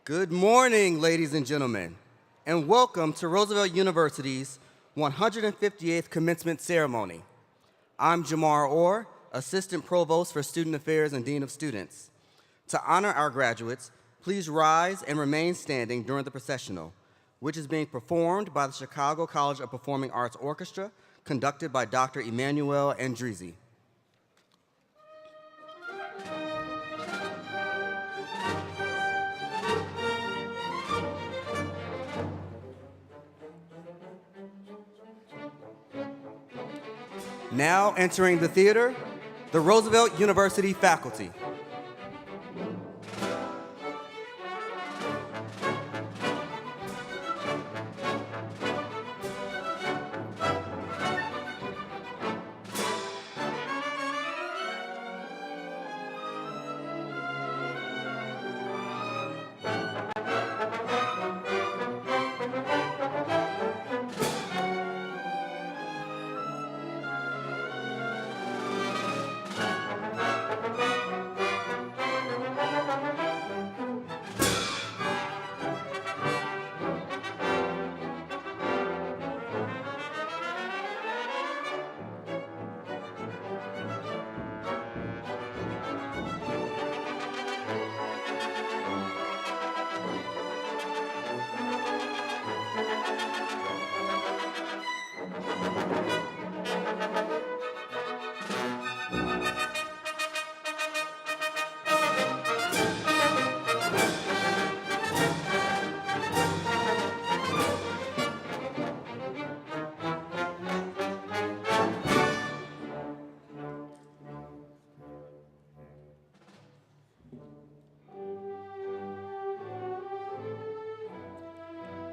Good morning, ladies and gentlemen, and welcome to Roosevelt University's 158th Commencement Ceremony. I'm Jamar Orr, Assistant Provost for Student Affairs and Dean of Students. To honor our graduates, please rise and remain standing during the processional, which is being performed by the Chicago College of Performing Arts Orchestra, conducted by Dr. Emmanuel Andrizi. Now entering the theater, the Roosevelt University faculty.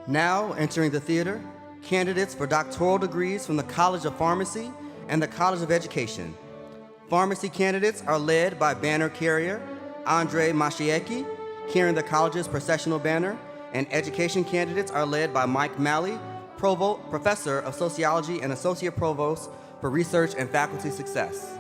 Now entering the theater, candidates for doctoral degrees from the College of Pharmacy and the College of Education. Pharmacy candidates are led by banner carrier Andre Mashieki, carrying the college's processional banner, and education candidates are led by Mike Malley, Professor of Sociology and Associate Provost for Research and Faculty Success.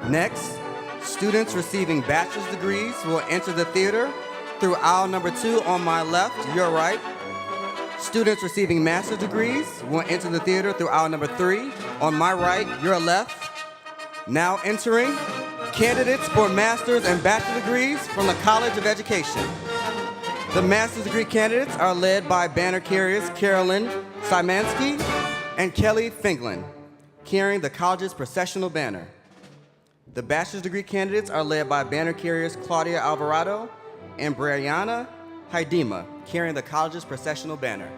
Next, students receiving bachelor's degrees will enter the theater through aisle number 2 on my left, your right. Students receiving master's degrees will enter the theater through aisle number 3 on my right, your left. Now entering, candidates for master's and bachelor degrees from the College of Education. The master's degree candidates are led by banner carriers Carolyn Simansky and Kelly Finglin, carrying the college's processional banner. The bachelor's degree candidates are led by banner carriers Claudia Alvarado and Brianna Haidema, carrying the college's processional banner.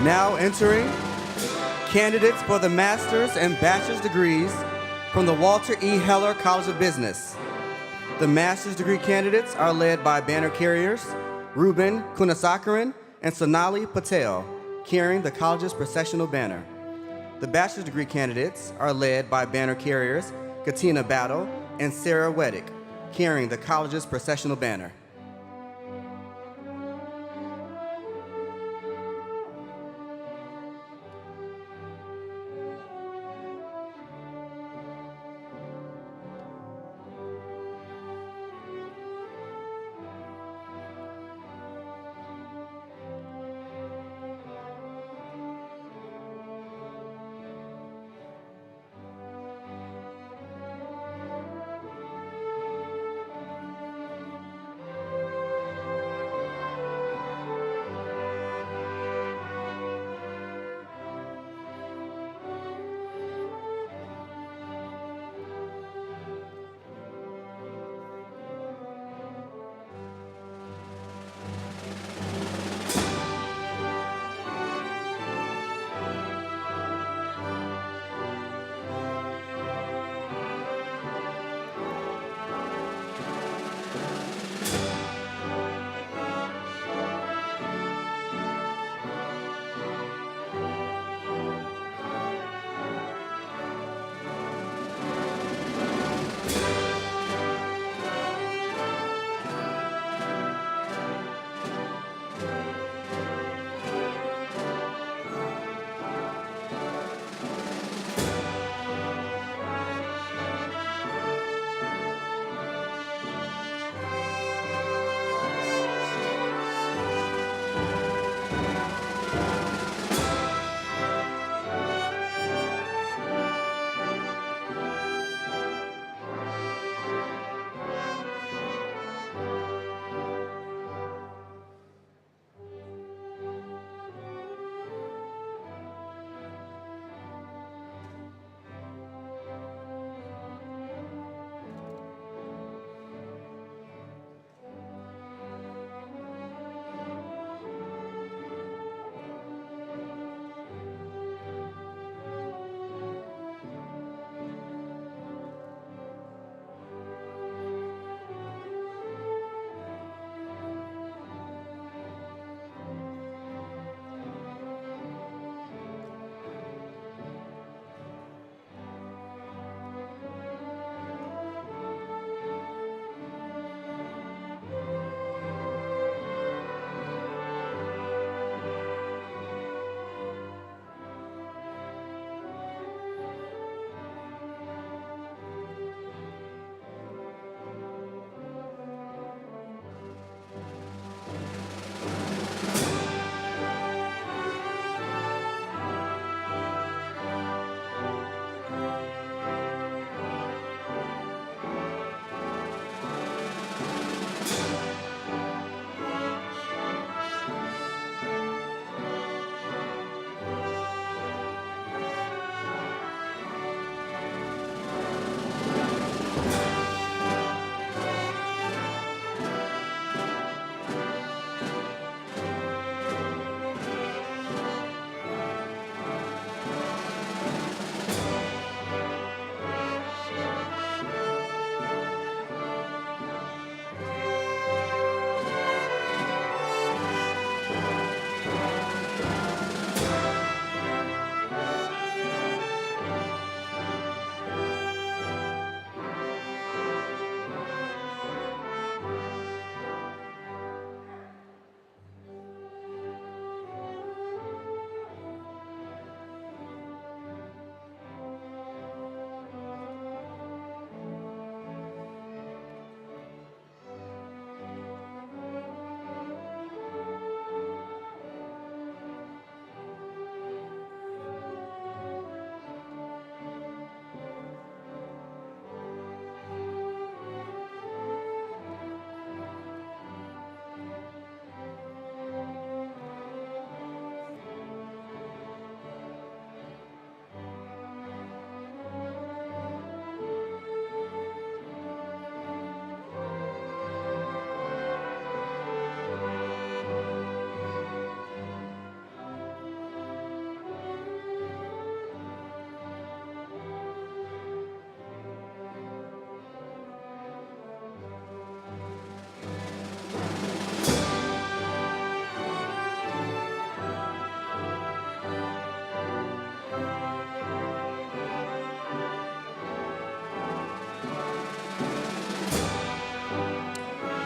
Now entering, candidates for the master's and bachelor's degrees from the Walter E. Heller College of Business. The master's degree candidates are led by banner carriers Ruben Kunasakaran and Sonali Patel, carrying the college's processional banner. The bachelor's degree candidates are led by banner carriers Katina Battle and Sarah Weddick, carrying the college's processional banner.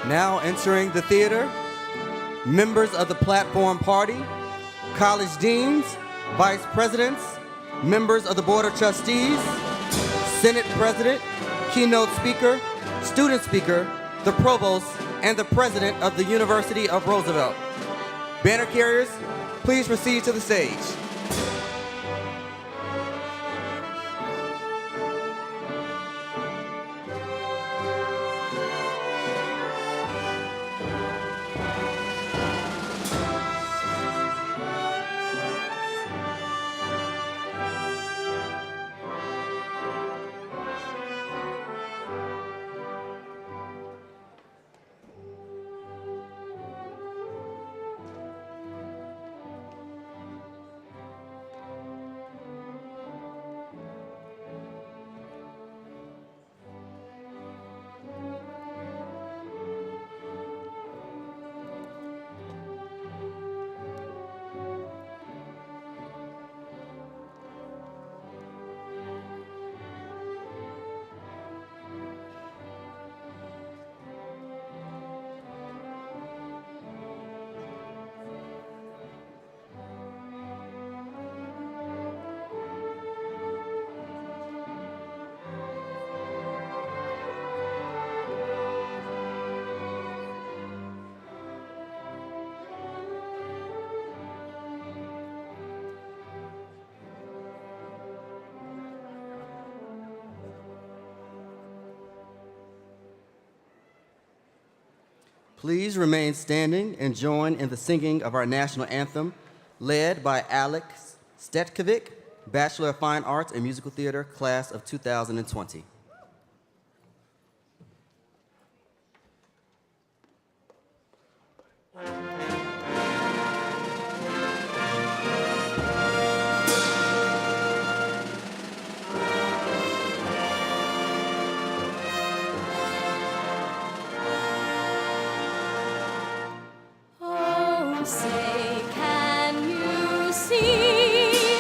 Now entering the theater, members of the platform party, college deans, vice presidents, members of the Board of Trustees, Senate President, keynote speaker, student speaker, the provost, and the president of the University of Roosevelt. Banner carriers, please proceed to the stage. Please remain standing and join in the singing of our national anthem, led by Alex Stetkovic, Bachelor of Fine Arts in Musical Theater, class of 2020. Say, can you see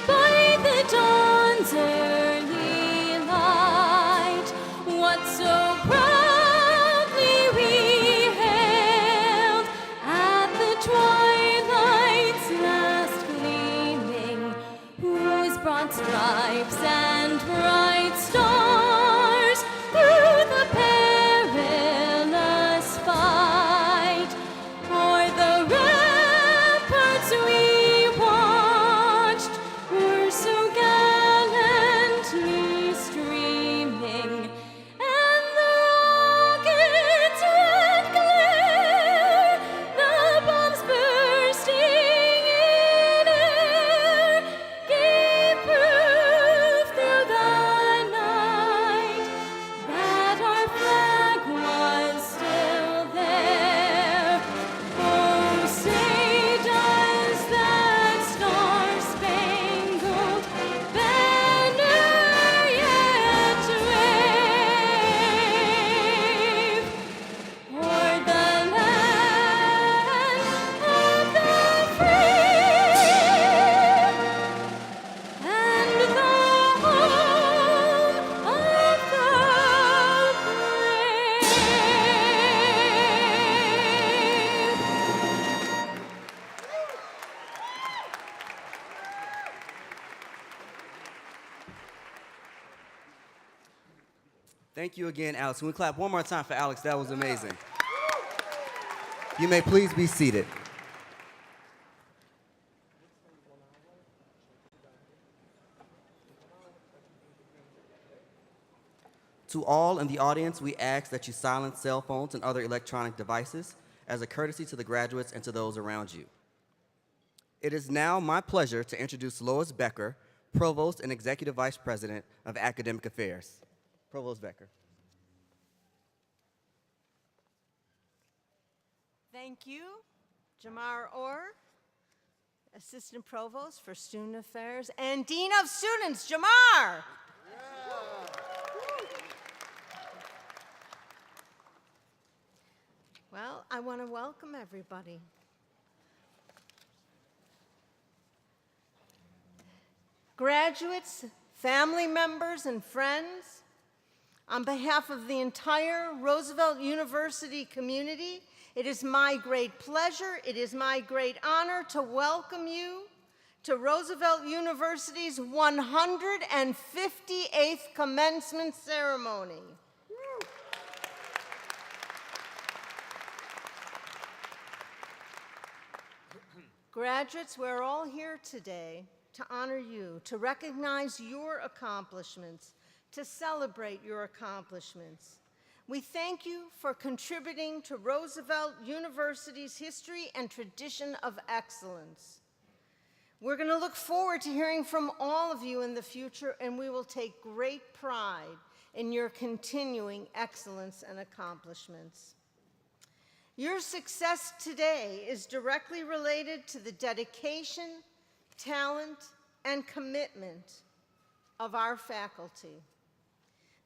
by the dawn's early light what so proudly we hailed at the twilight's last gleaming, whose broad stripes and bright stars through the perilous fight o'er the ramparts we watched were so gallantly streaming, and the rocket's red glare, the bombs bursting in air, gave proof through the night that our flag was still there. Oh, say does that star-spangled banner yet wave o'er the land of the free and the home of the brave. Thank you again, Alex. Can we clap one more time for Alex? That was amazing. You may please be seated. To all in the audience, we ask that you silence cell phones and other electronic devices as a courtesy to the graduates and to those around you. It is now my pleasure to introduce Lois Becker, Provost and Executive Vice President of Academic Affairs. Provost Becker. Thank you, Jamar Orr, Assistant Provost for Student Affairs, and Dean of Students, Jamar. Well, I want to welcome everybody. Graduates, family members, and friends, On behalf of the entire Roosevelt University community, it is my great pleasure, it is my great honor to welcome you to Roosevelt University's 158th commencement ceremony. Graduates, we're all here today to honor you, to recognize your accomplishments, to celebrate your accomplishments. We thank you for contributing to Roosevelt University's history and tradition of excellence. We're going to look forward to hearing from all of you in the future, and we will take great pride in your continuing excellence and accomplishments. Your success today is directly related to the dedication, talent, and commitment of our faculty.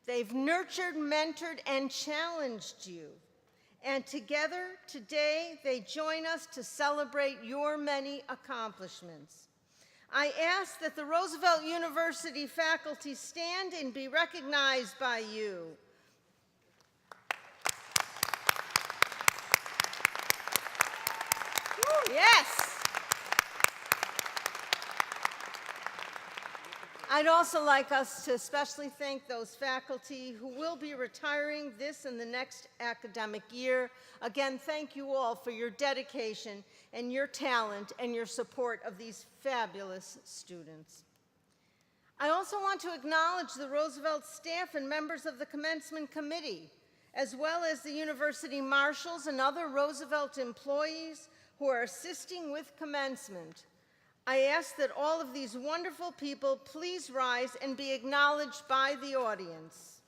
They've nurtured, mentored, and challenged you. And together, today, they join us to celebrate your many accomplishments. I ask that the Roosevelt University faculty stand and be recognized by you. Yes. I'd also like us to especially thank those faculty who will be retiring this and the next academic year. Again, thank you all for your dedication and your talent and your support of these fabulous students. I also want to acknowledge the Roosevelt staff and members of the Commencement Committee, as well as the university marshals and other Roosevelt employees who are assisting with commencement. I ask that all of these wonderful people please rise and be acknowledged by the audience.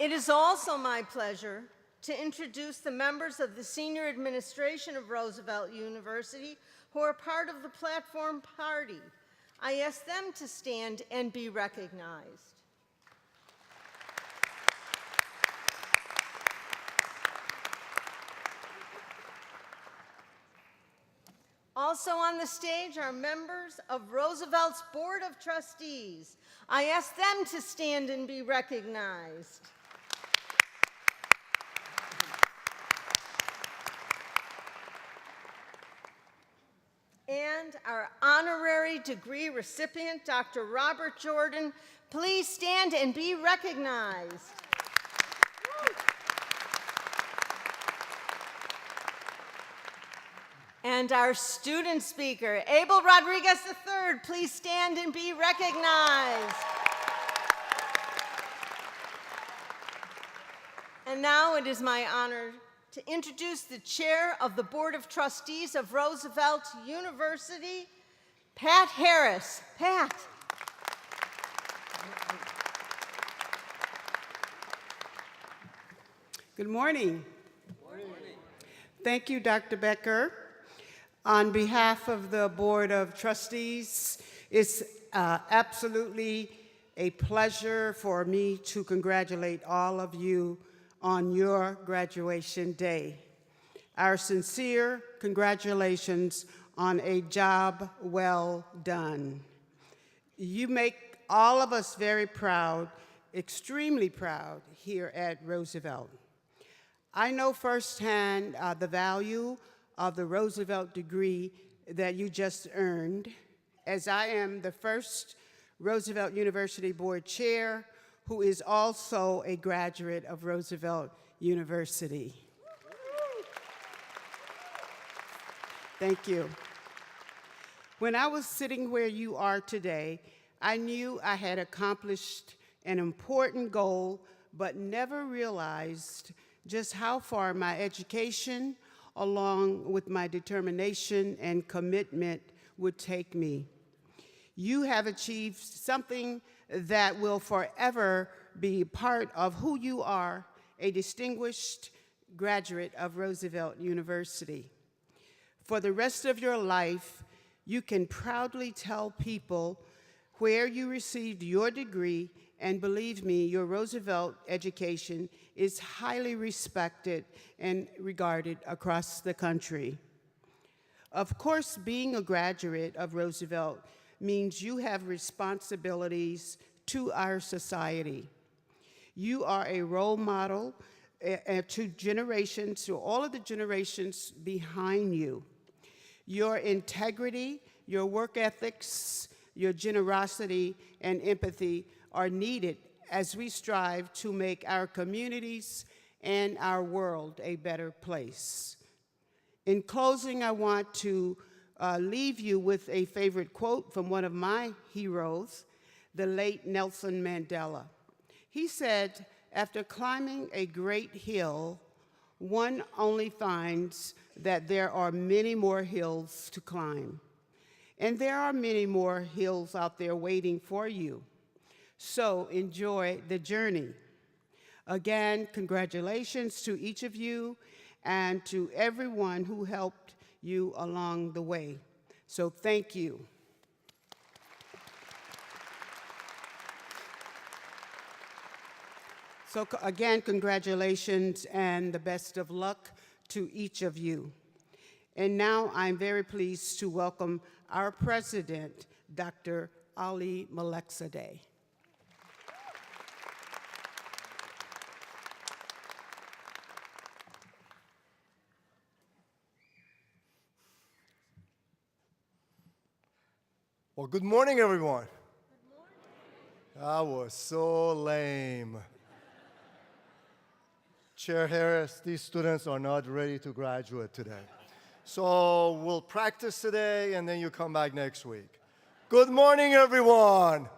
It is also my pleasure to introduce the members of the senior administration of Roosevelt University who are part of the platform party. I ask them to stand and be recognized. Also on the stage are members of Roosevelt's Board of Trustees. I ask them to stand and be recognized. And our honorary degree recipient, Dr. Robert Jordan, please stand and be recognized. And our student speaker, Abel Rodriguez III, please stand and be recognized. And now it is my honor to introduce the chair of the Board of Trustees of Roosevelt University, Pat Harris. Pat. Good morning. Good morning. Thank you, Dr. Becker. On behalf of the Board of Trustees, it's absolutely a pleasure for me to congratulate all of you on your graduation day. Our sincere congratulations on a job well done. You make all of us very proud, extremely proud here at Roosevelt. I know firsthand the value of the Roosevelt degree that you just earned, as I am the first Roosevelt University Board Chair who is also a graduate of Roosevelt University. Thank you. When I was sitting where you are today, I knew I had accomplished an important goal, but never realized just how far my education, along with my determination and commitment, would take me. You have achieved something that will forever be part of who you are, a distinguished graduate of Roosevelt University. For the rest of your life, you can proudly tell people where you received your degree, and believe me, your Roosevelt education is highly respected and regarded across the country. Of course, being a graduate of Roosevelt means you have responsibilities to our society. You are a role model to generations, to all of the generations behind you. Your integrity, your work ethics, your generosity, and empathy are needed as we strive to make our communities and our world a better place. In closing, I want to leave you with a favorite quote from one of my heroes, the late Nelson Mandela. He said, "After climbing a great hill, one only finds that there are many more hills to climb. And there are many more hills out there waiting for you. So enjoy the journey." Again, congratulations to each of you and to everyone who helped you along the way. So thank you. So again, congratulations and the best of luck to each of you. And now I'm very pleased to welcome our president, Dr. Ali Malekzadeh. Well, good morning, everyone. Good morning. That was so lame. Chair Harris, these students are not ready to graduate today. So we'll practice today, and then you come back next week. Good morning, everyone. Good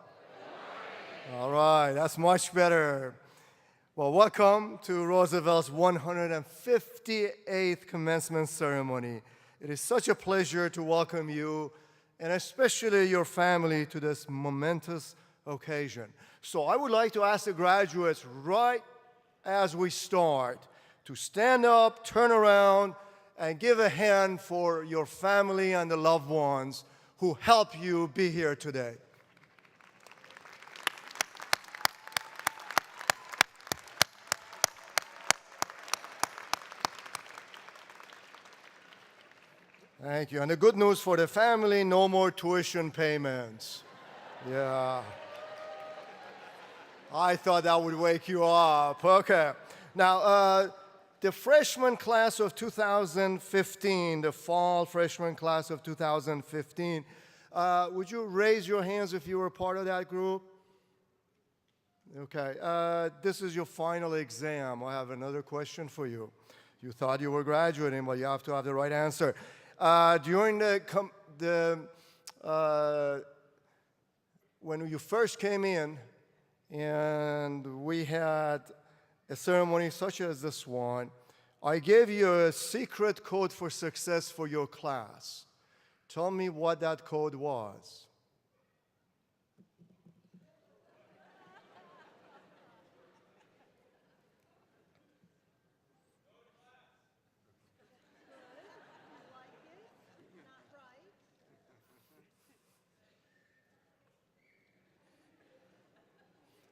morning. All right, that's much better. Well, welcome to Roosevelt's 158th commencement ceremony. It is such a pleasure to welcome you, and especially your family, to this momentous occasion. So I would like to ask the graduates right as we start to stand up, turn around, and give a hand for your family and the loved ones who help you be here today. Thank you. And the good news for the family, no more tuition payments. Yeah. I thought that would wake you up. Okay. Now, the freshman class of 2015, the fall freshman class of 2015, would you raise your hands if you were part of that group? Okay. This is your final exam. I have another question for you. You thought you were graduating, but you have to have the right answer. During when you first came in, and we had a ceremony such as this one, I gave you a secret code for success for your class. Tell me what that code was.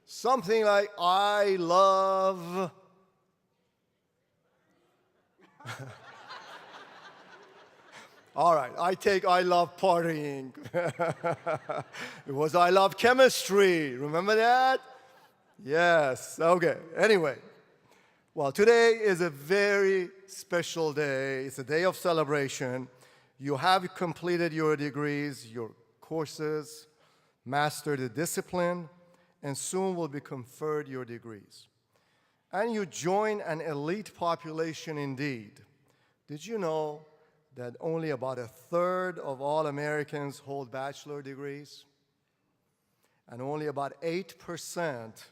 Something like, I love. All right, I take I love partying. It was I love chemistry. Remember that? Yes, okay. Anyway, well, today is a very special day. It's a day of celebration. You have completed your degrees, your courses, mastered the discipline, and soon will be conferred your degrees. And you join an elite population indeed. Did you know that only about a third of all Americans hold bachelor degrees? And only about 8%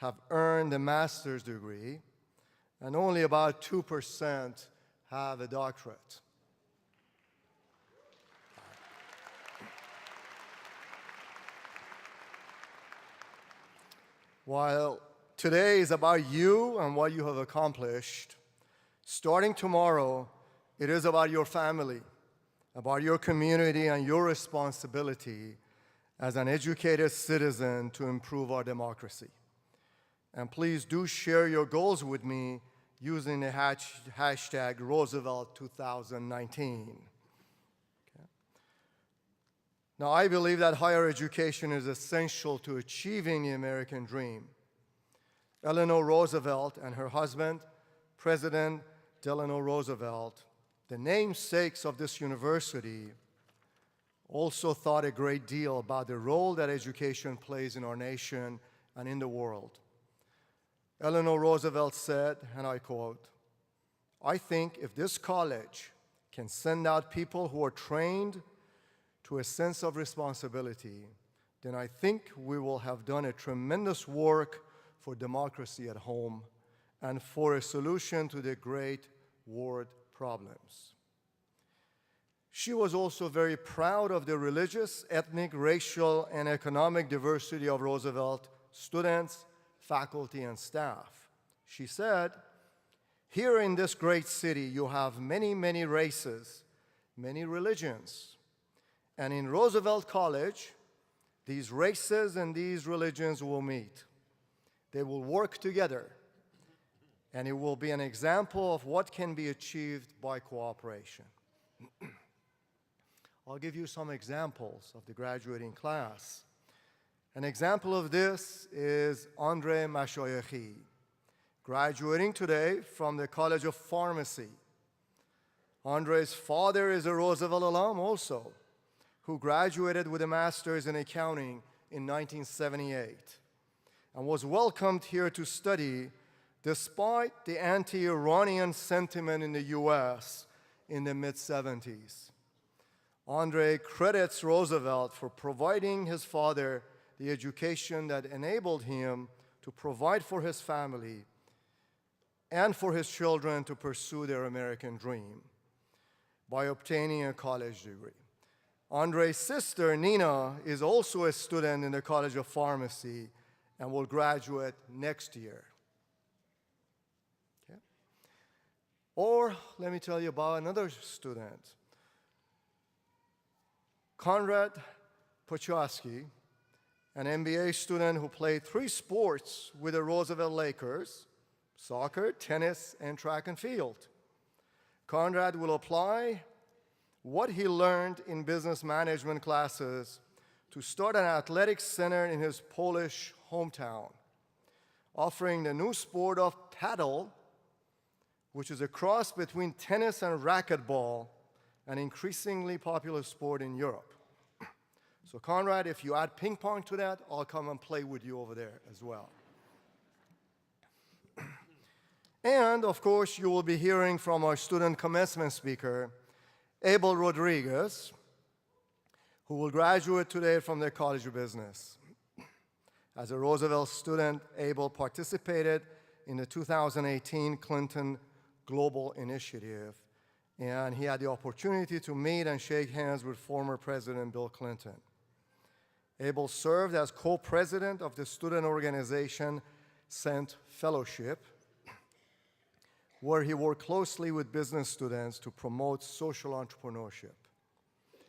have earned a master's degree, and only about 2% have a doctorate. While today is about you and what you have accomplished, starting tomorrow, it is about your family, about your community, and your responsibility as an educated citizen to improve our democracy. And please do share your goals with me using the hashtag Roosevelt 2019. Now, I believe that higher education is essential to achieving the American dream. Eleanor Roosevelt and her husband, President Delano Roosevelt, the namesakes of this university, also thought a great deal about the role that education plays in our nation and in the world. Eleanor Roosevelt said, and I quote, "I think if this college can send out people who are trained to a sense of responsibility, then I think we will have done a tremendous work for democracy at home and for a solution to the great world problems." She was also very proud of the religious, ethnic, racial, and economic diversity of Roosevelt students, faculty, and staff. She said, "Here in this great city, you have many, many races, many religions. And in Roosevelt College, these races and these religions will meet. They will work together, and it will be an example of what can be achieved by cooperation." I'll give you some examples of the graduating class. An example of this is Andre Mashayekhi, graduating today from the College of Pharmacy. Andre's father is a Roosevelt alum also, who graduated with a master's in accounting in 1978 and was welcomed here to study despite the anti-Iranian sentiment in the US in the mid-70s. Andre credits Roosevelt for providing his father the education that enabled him to provide for his family and for his children to pursue their American dream by obtaining a college degree. Andre's sister, Nina, is also a student in the College of Pharmacy and will graduate next year. Okay. Or let me tell you about another student. Konrad Pochowski, an MBA student who played 3 sports with the Roosevelt Lakers: soccer, tennis, and track and field. Konrad will apply what he learned in business management classes to start an athletics center in his Polish hometown, offering the new sport of paddle, which is a cross between tennis and racquetball, an increasingly popular sport in Europe. So Conrad, if you add ping pong to that, I'll come and play with you over there as well. And of course, you will be hearing from our student commencement speaker, Abel Rodriguez, who will graduate today from the College of Business. As a Roosevelt student, Abel participated in the 2018 Clinton Global Initiative, and he had the opportunity to meet and shake hands with former President Bill Clinton. Abel served as co-president of the student organization Cent Fellowship, where he worked closely with business students to promote social entrepreneurship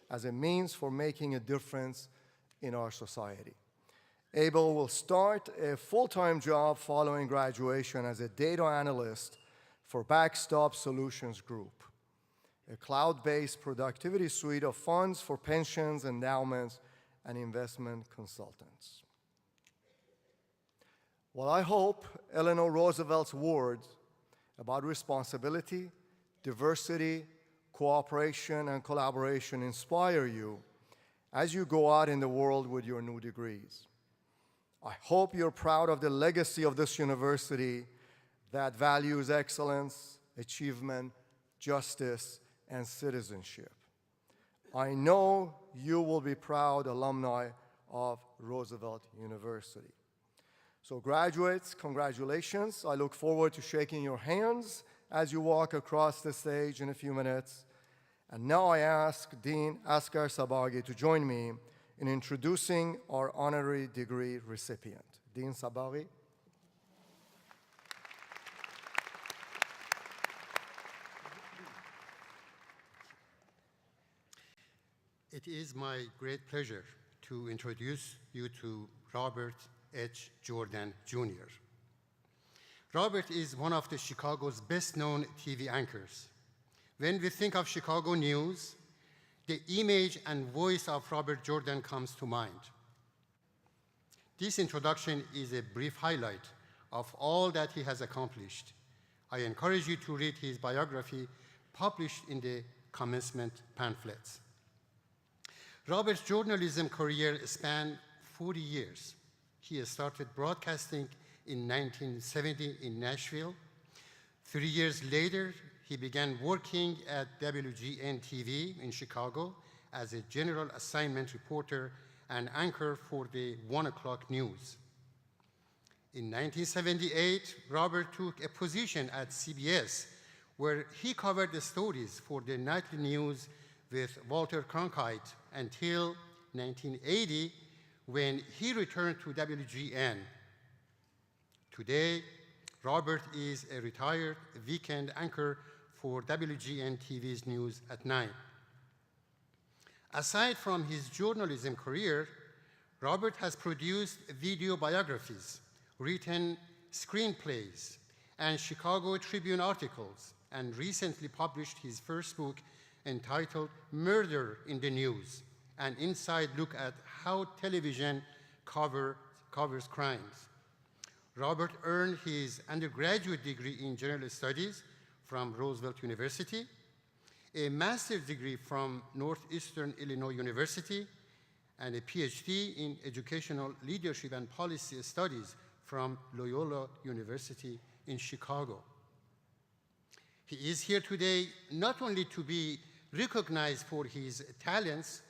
as a means for making a difference in our society. Abel will start a full-time job following graduation as a data analyst for Backstop Solutions Group, a cloud-based productivity suite of funds for pensions, endowments, and investment consultants. Well, I hope Eleanor Roosevelt's words about responsibility, diversity, cooperation, and collaboration inspire you as you go out in the world with your new degrees. I hope you're proud of the legacy of this university that values excellence, achievement, justice, and citizenship. I know you will be proud alumni of Roosevelt University. So graduates, congratulations. I look forward to shaking your hands as you walk across the stage in a few minutes. And now I ask Dean Asghar Sabaghi to join me in introducing our honorary degree recipient. Dean Sabaghi. It is my great pleasure to introduce you to Robert H. Jordan, Jr. Robert is one of the Chicago's best-known TV anchors. When we think of Chicago news, the image and voice of Robert Jordan comes to mind. This introduction is a brief highlight of all that he has accomplished. I encourage you to read his biography published in the Commencement pamphlets. Robert's journalism career spanned 40 years. He started broadcasting in 1970 in Nashville. 3 years later, he began working at WGN-TV in Chicago as a general assignment reporter and anchor for the 1 o'clock news. In 1978, Robert took a position at CBS where he covered the stories for the nightly news with Walter Cronkite until 1980 when he returned to WGN. Today, Robert is a retired weekend anchor for WGN-TV's News at 9. Aside from his journalism career, Robert has produced video biographies, written screenplays, and Chicago Tribune articles, and recently published his first book entitled Murder in the News, an inside look at how television covers crimes. Robert earned his undergraduate degree in General Studies from Roosevelt University, a master's degree from Northeastern Illinois University, and a PhD in Educational Leadership and Policy Studies from Loyola University in Chicago. He is here today not only to be recognized for his talents,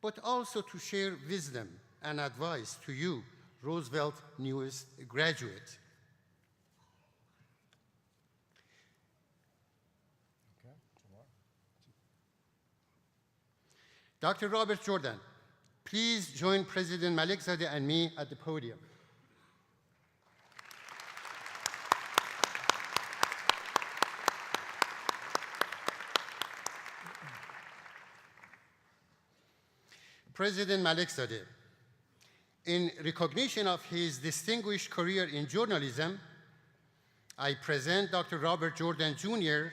but also to share wisdom and advice to you, Roosevelt newest graduate. Dr. Robert Jordan, please join President Malikzadeh and me at the podium. President Malikzadeh, in recognition of his distinguished career in journalism, I present Dr. Robert Jordan, Jr.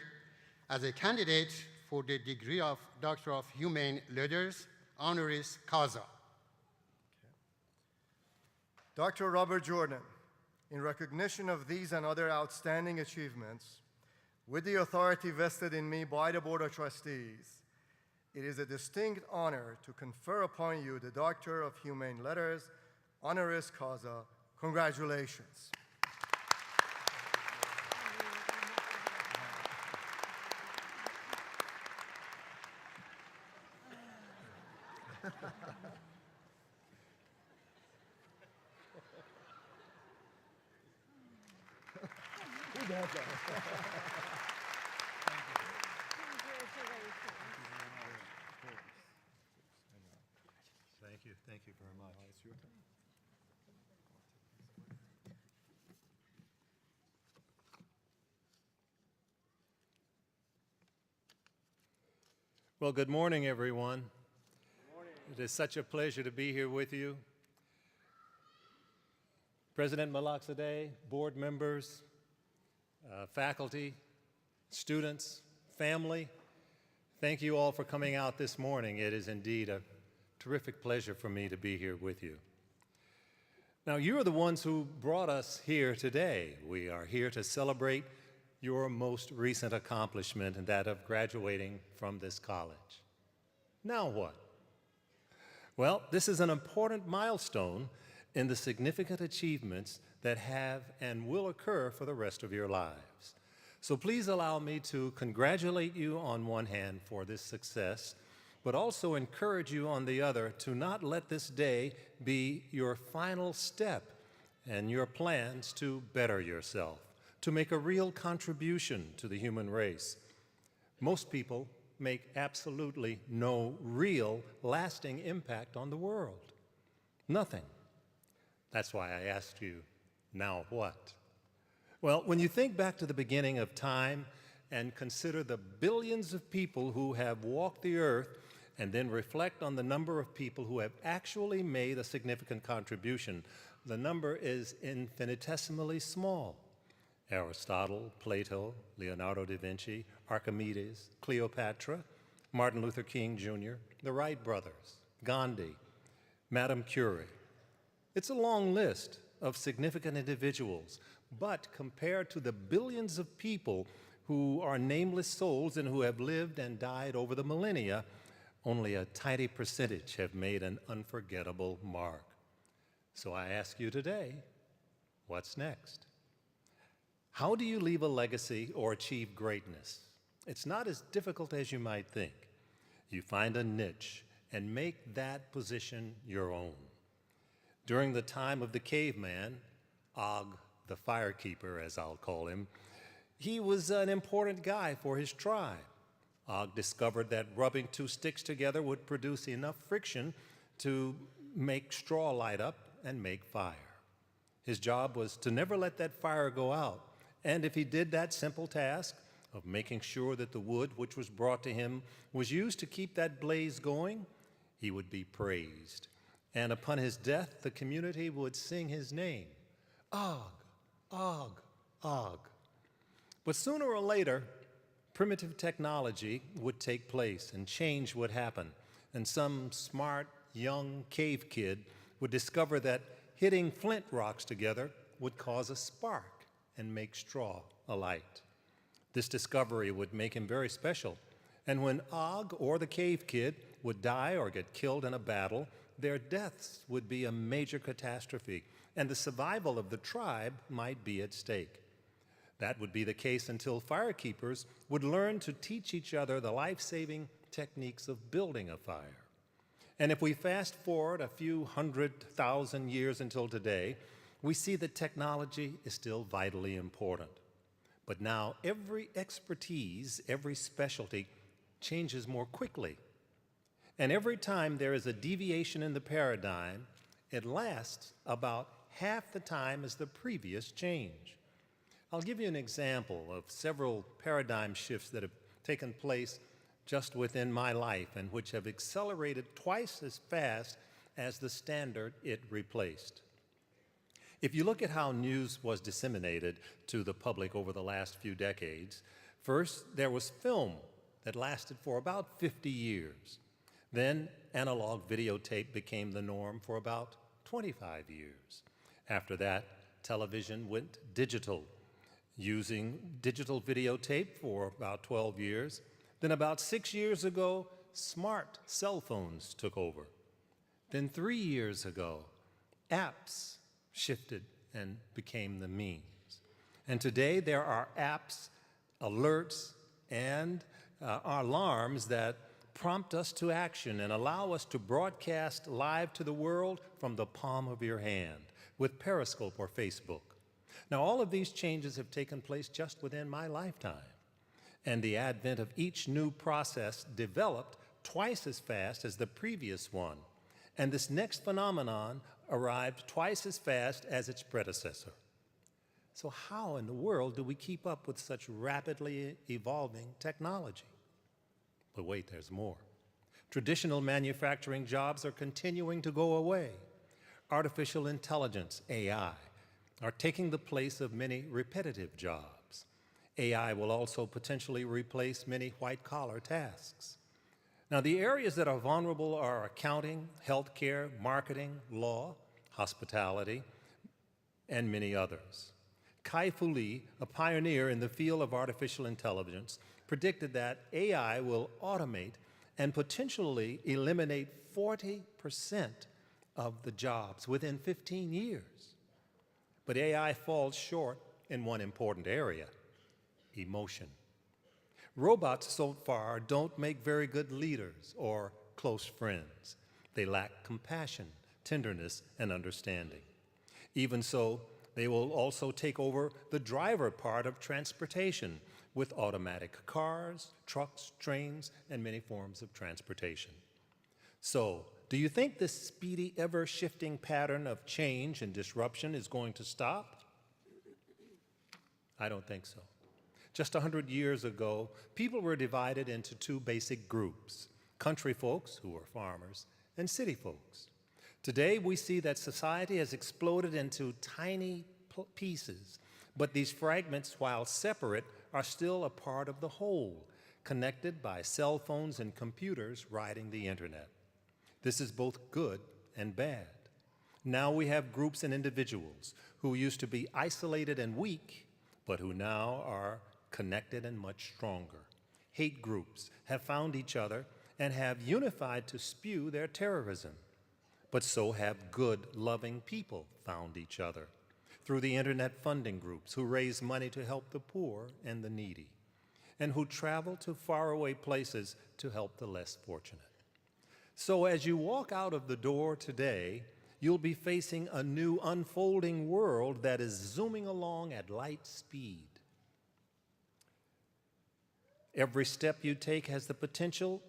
as a candidate for the degree of Doctor of Humane Letters, honoris causa. Dr. Robert Jordan, in recognition of these and other outstanding achievements, with the authority vested in me by the Board of Trustees, it is a distinct honor to confer upon you the Doctor of Humane Letters, honoris causa. Congratulations. Thank you very much. Well, good morning, everyone. Good morning. It is such a pleasure to be here with you. President Malikzadeh, board members, faculty, students, family, thank you all for coming out this morning. It is indeed a terrific pleasure for me to be here with you. Now, you are the ones who brought us here today. We are here to celebrate your most recent accomplishment, and that of graduating from this college. Now what? Well, this is an important milestone in the significant achievements that have and will occur for the rest of your lives. So please allow me to congratulate you on one hand for this success, but also encourage you on the other to not let this day be your final step in your plans to better yourself, to make a real contribution to the human race. Most people make absolutely no real, lasting impact on the world. Nothing. That's why I asked you, now what? Well, when you think back to the beginning of time and consider the billions of people who have walked the earth, and then reflect on the number of people who have actually made a significant contribution, the number is infinitesimally small. Aristotle, Plato, Leonardo da Vinci, Archimedes, Cleopatra, Martin Luther King Jr., the Wright brothers, Gandhi, Madame Curie. It's a long list of significant individuals, but compared to the billions of people who are nameless souls and who have lived and died over the millennia, only a tiny percentage have made an unforgettable mark. So I ask you today, what's next? How do you leave a legacy or achieve greatness? It's not as difficult as you might think. You find a niche and make that position your own. During the time of the caveman, Og, the firekeeper, as I'll call him, he was an important guy for his tribe. Og discovered that rubbing two sticks together would produce enough friction to make straw light up and make fire. His job was to never let that fire go out, and if he did that simple task of making sure that the wood which was brought to him was used to keep that blaze going, he would be praised. And upon his death, the community would sing his name, Og, Og, Og. But sooner or later, primitive technology would take place and change would happen, and some smart, young cave kid would discover that hitting flint rocks together would cause a spark and make straw alight. This discovery would make him very special, and when Og or the cave kid would die or get killed in a battle, their deaths would be a major catastrophe, and the survival of the tribe might be at stake. That would be the case until firekeepers would learn to teach each other the life-saving techniques of building a fire. And if we fast forward a few 100,000 years until today, we see that technology is still vitally important. But now every expertise, every specialty changes more quickly. And every time there is a deviation in the paradigm, it lasts about half the time as the previous change. I'll give you an example of several paradigm shifts that have taken place just within my life and which have accelerated twice as fast as the standard it replaced. If you look at how news was disseminated to the public over the last few decades, first there was film that lasted for about 50 years. Then analog videotape became the norm for about 25 years. After that, television went digital, using digital videotape for about 12 years. Then about 6 years ago, smart cell phones took over. Then 3 years ago, apps shifted and became the means. And today there are apps, alerts, and alarms that prompt us to action and allow us to broadcast live to the world from the palm of your hand with Periscope or Facebook. Now, all of these changes have taken place just within my lifetime, and the advent of each new process developed twice as fast as the previous one, and this next phenomenon arrived twice as fast as its predecessor. So how in the world do we keep up with such rapidly evolving technology? But wait, there's more. Traditional manufacturing jobs are continuing to go away. Artificial intelligence, AI, are taking the place of many repetitive jobs. AI will also potentially replace many white-collar tasks. Now, the areas that are vulnerable are accounting, healthcare, marketing, law, hospitality, and many others. Kai-Fu Lee, a pioneer in the field of artificial intelligence, predicted that AI will automate and potentially eliminate 40% of the jobs within 15 years. But AI falls short in one important area: emotion. Robots so far don't make very good leaders or close friends. They lack compassion, tenderness, and understanding. Even so, they will also take over the driver part of transportation with automatic cars, trucks, trains, and many forms of transportation. So, do you think this speedy, ever-shifting pattern of change and disruption is going to stop? I don't think so. Just 100 years ago, people were divided into two basic groups: country folks, who were farmers, and city folks. Today, we see that society has exploded into tiny pieces, but these fragments, while separate, are still a part of the whole. connected by cell phones and computers riding the internet. This is both good and bad. Now we have groups and individuals who used to be isolated and weak, but who now are connected and much stronger. Hate groups have found each other and have unified to spew their terrorism. But so have good, loving people found each other through the internet funding groups who raise money to help the poor and the needy, and who travel to faraway places to help the less fortunate. So as you walk out of the door today, you'll be facing a new unfolding world that is zooming along at light speed. Every step you take has the potential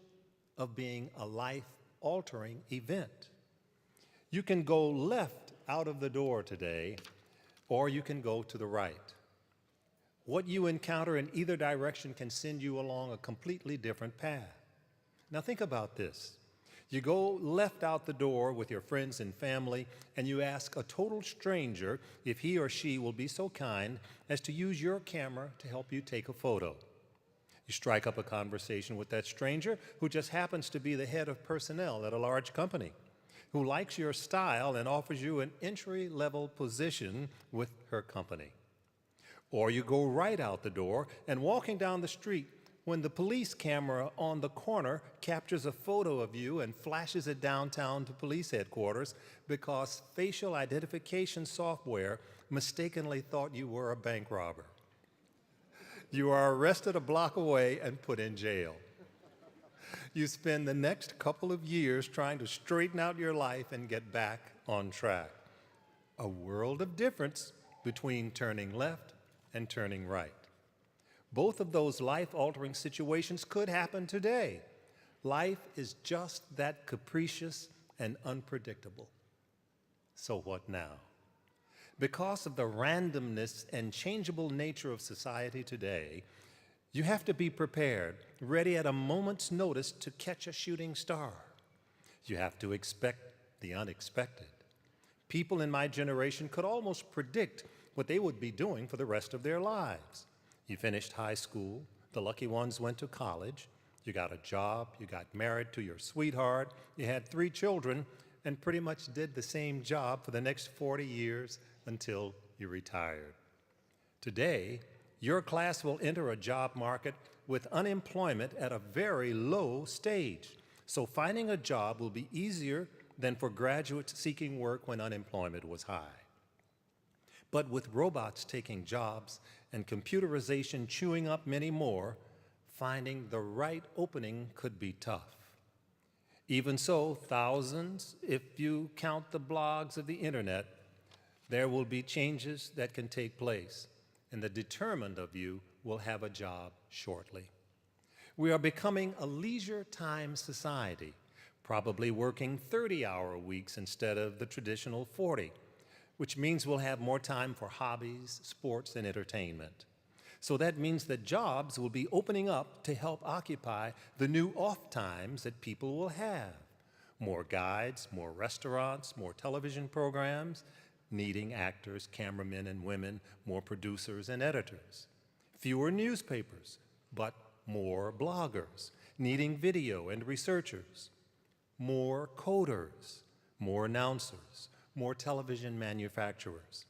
of being a life-altering event. You can go left out of the door today, or you can go to the right. What you encounter in either direction can send you along a completely different path. Now think about this. You go left out the door with your friends and family, and you ask a total stranger if he or she will be so kind as to use your camera to help you take a photo. You strike up a conversation with that stranger who just happens to be the head of personnel at a large company, who likes your style and offers you an entry-level position with her company. Or you go right out the door and walking down the street when the police camera on the corner captures a photo of you and flashes it downtown to police headquarters because facial identification software mistakenly thought you were a bank robber. You are arrested a block away and put in jail. You spend the next couple of years trying to straighten out your life and get back on track. A world of difference between turning left and turning right. Both of those life-altering situations could happen today. Life is just that capricious and unpredictable. So what now? Because of the randomness and changeable nature of society today, you have to be prepared, ready at a moment's notice to catch a shooting star. You have to expect the unexpected. People in my generation could almost predict what they would be doing for the rest of their lives. You finished high school, the lucky ones went to college, you got a job, you got married to your sweetheart, you had 3 children, and pretty much did the same job for the next 40 years until you retired. Today, your class will enter a job market with unemployment at a very low stage. So finding a job will be easier than for graduates seeking work when unemployment was high. But with robots taking jobs and computerization chewing up many more, finding the right opening could be tough. Even so, thousands, if you count the blogs of the internet, there will be changes that can take place, and the determined of you will have a job shortly. We are becoming a leisure time society, probably working 30-hour weeks instead of the traditional 40, which means we'll have more time for hobbies, sports, and entertainment. So that means that jobs will be opening up to help occupy the new off times that people will have. More guides, more restaurants, more television programs, needing actors, cameramen, and women, more producers and editors. Fewer newspapers, but more bloggers, needing video and researchers. More coders, more announcers, more television manufacturers.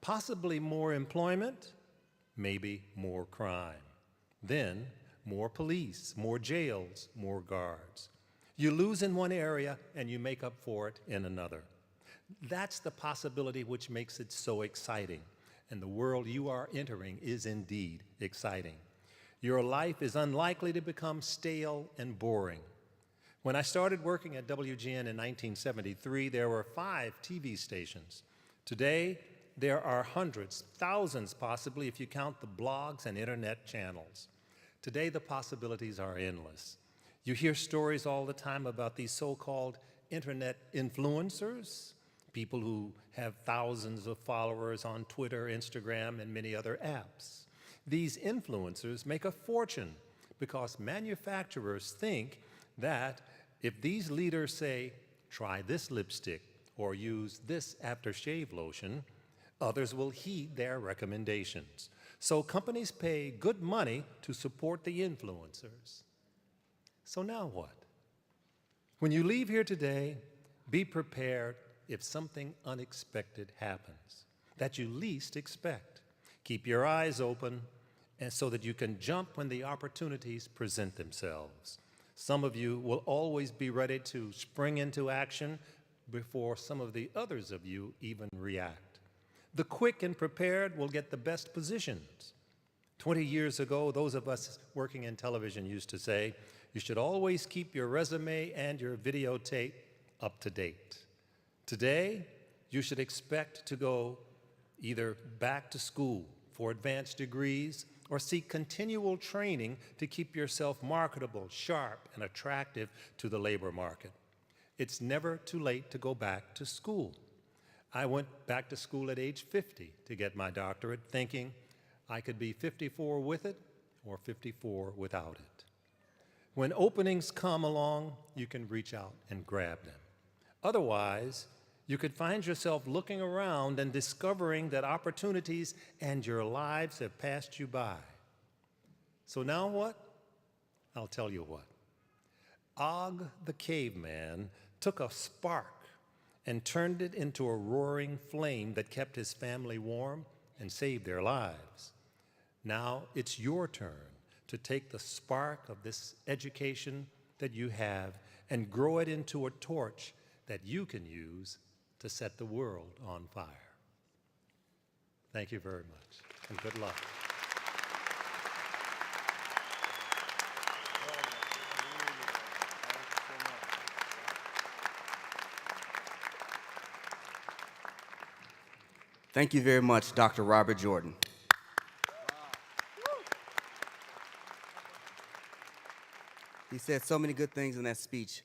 Possibly more employment, maybe more crime. Then more police, more jails, more guards. You lose in one area and you make up for it in another. That's the possibility which makes it so exciting. And the world you are entering is indeed exciting. Your life is unlikely to become stale and boring. When I started working at WGN in 1973, there were 5 TV stations. Today, there are hundreds, thousands possibly, if you count the blogs and internet channels. Today, the possibilities are endless. You hear stories all the time about these so-called internet influencers, people who have thousands of followers on Twitter, Instagram, and many other apps. These influencers make a fortune because manufacturers think that if these leaders say, try this lipstick or use this aftershave lotion, others will heed their recommendations. So companies pay good money to support the influencers. So now what? When you leave here today, be prepared if something unexpected happens that you least expect. Keep your eyes open and so that you can jump when the opportunities present themselves. Some of you will always be ready to spring into action before some of the others of you even react. The quick and prepared will get the best positions. 20 years ago, those of us working in television used to say, you should always keep your resume and your videotape up to date. Today, you should expect to go either back to school for advanced degrees or seek continual training to keep yourself marketable, sharp, and attractive to the labor market. It's never too late to go back to school. I went back to school at age 50 to get my doctorate, thinking I could be 54 with it or 54 without it. When openings come along, you can reach out and grab them. Otherwise, you could find yourself looking around and discovering that opportunities and your lives have passed you by. So now what? I'll tell you what. Og the caveman took a spark and turned it into a roaring flame that kept his family warm and saved their lives. Now it's your turn to take the spark of this education that you have and grow it into a torch that you can use to set the world on fire. Thank you very much, and good luck. Thank you very much, Dr. Robert Jordan. He said so many good things in that speech,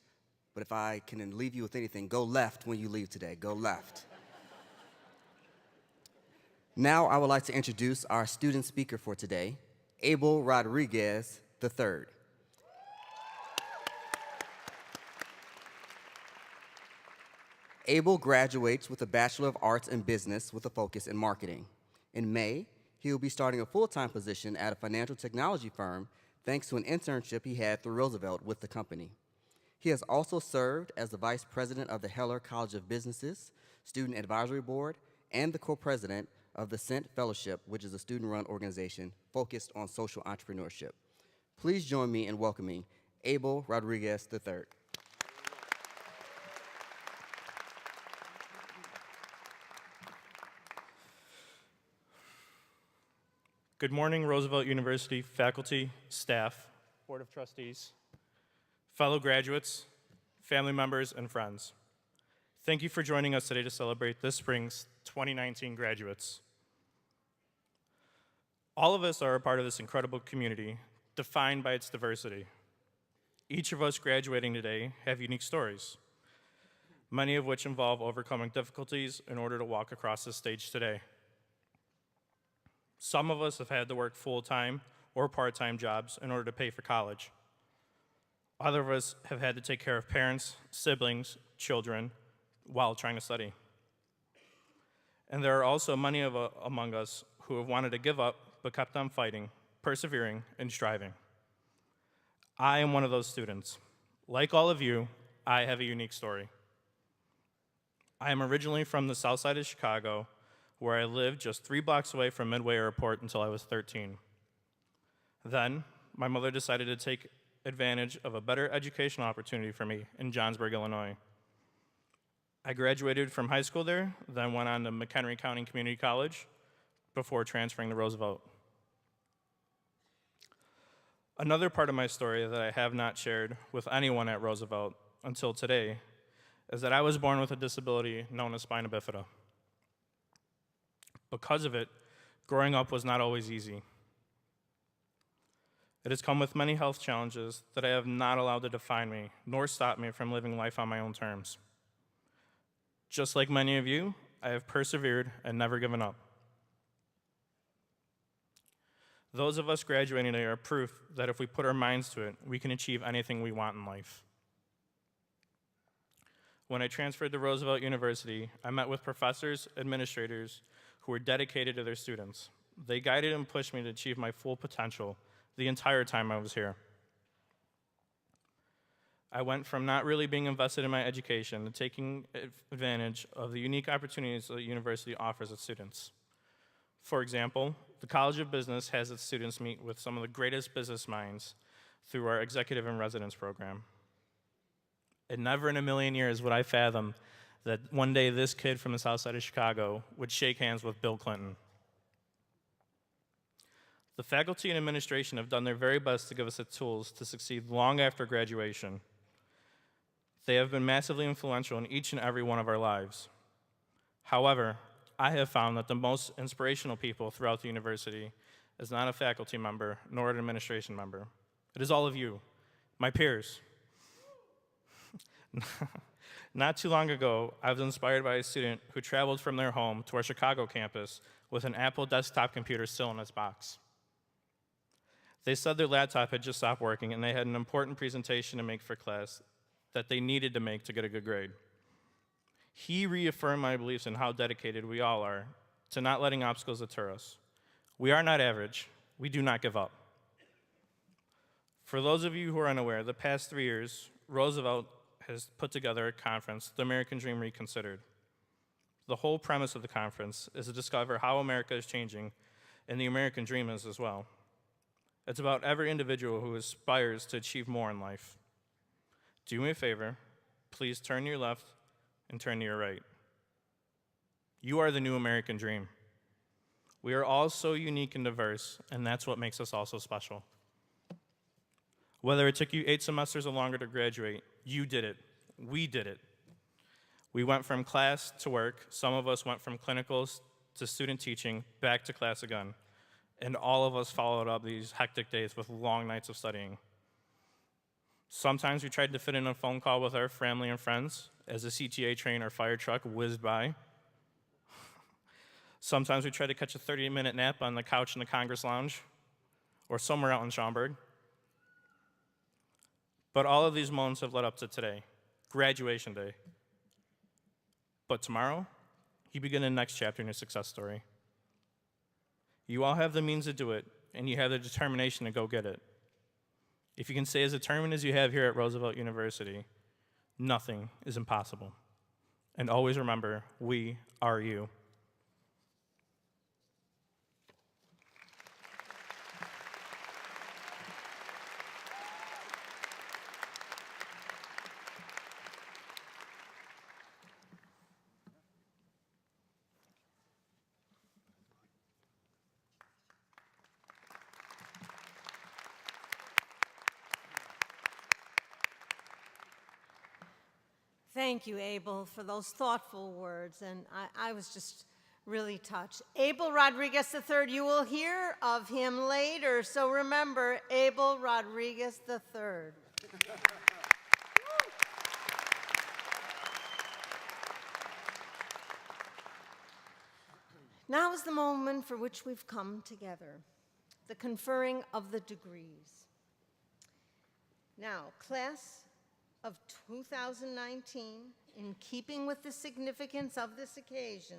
but if I can leave you with anything, go left when you leave today. Go left. Now I would like to introduce our student speaker for today, Abel Rodriguez III. Abel graduates with a Bachelor of Arts in Business with a focus in marketing. In May, he will be starting a full-time position at a financial technology firm thanks to an internship he had through Roosevelt with the company. He has also served as the Vice President of the Heller College of Businesses, Student Advisory Board, and the co-president of the Cent Fellowship, which is a student-run organization focused on social entrepreneurship. Please join me in welcoming Abel Rodriguez III. Good morning, Roosevelt University faculty, staff, Board of Trustees, fellow graduates, family members, and friends. Thank you for joining us today to celebrate this spring's 2019 graduates. All of us are a part of this incredible community, defined by its diversity. Each of us graduating today have unique stories, many of which involve overcoming difficulties in order to walk across this stage today. Some of us have had to work full-time or part-time jobs in order to pay for college. Other of us have had to take care of parents, siblings, children, while trying to study. And there are also many among us who have wanted to give up, but kept on fighting, persevering, and striving. I am one of those students. Like all of you, I have a unique story. I am originally from the south side of Chicago, where I lived just 3 blocks away from Midway Airport until I was 13. Then, my mother decided to take advantage of a better educational opportunity for me in Johnsburg, Illinois. I graduated from high school there, then went on to McHenry County Community College before transferring to Roosevelt. Another part of my story that I have not shared with anyone at Roosevelt until today is that I was born with a disability known as spina bifida. Because of it, growing up was not always easy. It has come with many health challenges that I have not allowed to define me, nor stop me from living life on my own terms. Just like many of you, I have persevered and never given up. Those of us graduating today are proof that if we put our minds to it, we can achieve anything we want in life. When I transferred to Roosevelt University, I met with professors, administrators, who were dedicated to their students. They guided and pushed me to achieve my full potential the entire time I was here. I went from not really being invested in my education to taking advantage of the unique opportunities that the university offers its students. For example, the College of Business has its students meet with some of the greatest business minds through our Executive in Residence program. And never in a million years would I fathom that one day this kid from the south side of Chicago would shake hands with Bill Clinton. The faculty and administration have done their very best to give us the tools to succeed long after graduation. They have been massively influential in each and every one of our lives. However, I have found that the most inspirational people throughout the university is not a faculty member nor an administration member. It is all of you, my peers. Not too long ago, I was inspired by a student who traveled from their home to our Chicago campus with an Apple desktop computer still in its box. They said their laptop had just stopped working and they had an important presentation to make for class that they needed to make to get a good grade. He reaffirmed my beliefs in how dedicated we all are to not letting obstacles deter us. We are not average. We do not give up. For those of you who are unaware, the past 3 years, Roosevelt has put together a conference, The American Dream Reconsidered. The whole premise of the conference is to discover how America is changing, and the American dream is as well. It's about every individual who aspires to achieve more in life. Do me a favor, please turn to your left and turn to your right. You are the new American dream. We are all so unique and diverse, and that's what makes us all so special. Whether it took you 8 semesters or longer to graduate, you did it. We did it. We went from class to work. Some of us went from clinicals to student teaching, back to class again. And all of us followed up these hectic days with long nights of studying. Sometimes we tried to fit in a phone call with our family and friends as a CTA train or fire truck whizzed by. Sometimes we tried to catch a 30-minute nap on the couch in the Congress Lounge or somewhere out in Schaumburg. But all of these moments have led up to today, graduation day. But tomorrow, you begin the next chapter in your success story. You all have the means to do it, and you have the determination to go get it. If you can stay as determined as you have here at Roosevelt University, nothing is impossible. And always remember, we are you. Thank you, Abel, for those thoughtful words, and I was just really touched. Abel Rodriguez III, you will hear of him later, so remember, Abel Rodriguez III. Now is the moment for which we've come together, the conferring of the degrees. Now, class of 2019, in keeping with the significance of this occasion,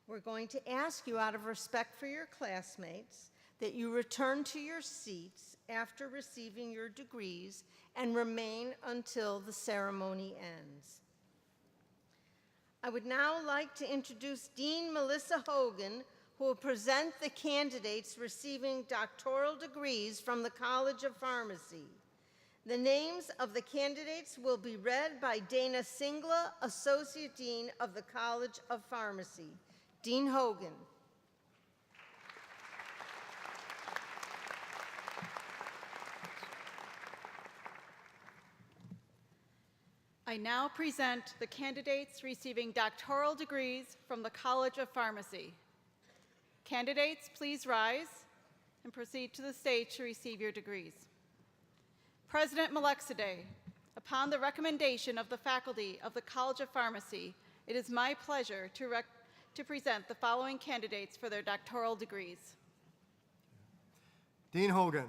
we're going to ask you, out of respect for your classmates, that you return to your seats after receiving your degrees and remain until the ceremony ends. I would now like to introduce Dean Melissa Hogan, who will present the candidates receiving doctoral degrees from the College of Pharmacy. The names of the candidates will be read by Dana Singla, Associate Dean of the College of Pharmacy. Dean Hogan. I now present the candidates receiving doctoral degrees from the College of Pharmacy. Candidates, please rise and proceed to the stage to receive your degrees. President Melexide, upon the recommendation of the faculty of the College of Pharmacy, it is my pleasure to present the following candidates for their doctoral degrees. Dean Hogan,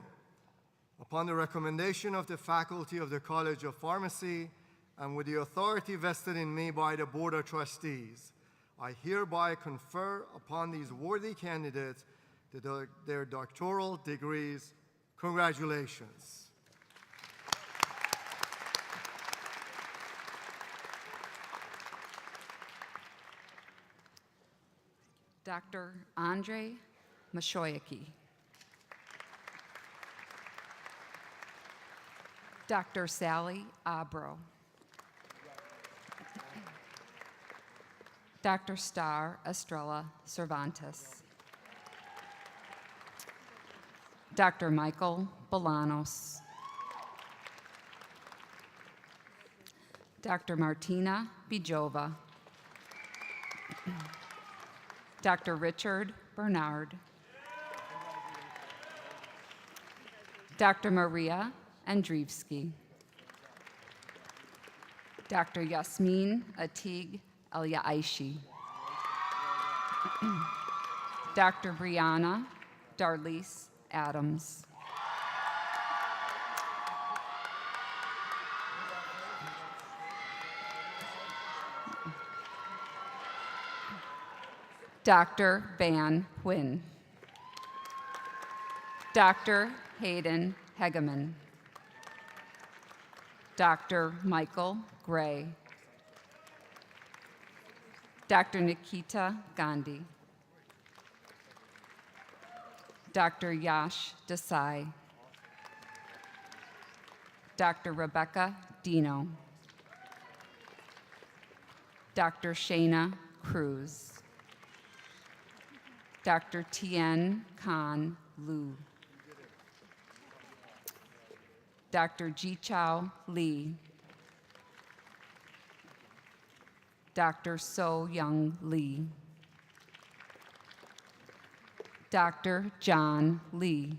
upon the recommendation of the faculty of the College of Pharmacy and with the authority vested in me by the Board of Trustees, I hereby confer upon these worthy candidates their doctoral degrees. Congratulations. Dr. Andre Mashoyaki. Dr. Sally Abro. Dr. Star Estrella Cervantes. Dr. Michael Bolanos. Dr. Martina Bijova. Dr. Richard Bernard. Dr. Maria Andreevsky. Dr. Yasmin Atig Elyaishi. Dr. Brianna Darlise Adams. Dr. Van Huynh. Dr. Hayden Hegeman. Dr. Michael Gray. Dr. Nikita Gandhi. Dr. Yash Desai. Dr. Rebecca Dino. Dr. Shayna Cruz. Dr. Tien Khan Lu. Dr. Ji-Chao Lee. Dr. So-Young Lee. Dr. John Lee.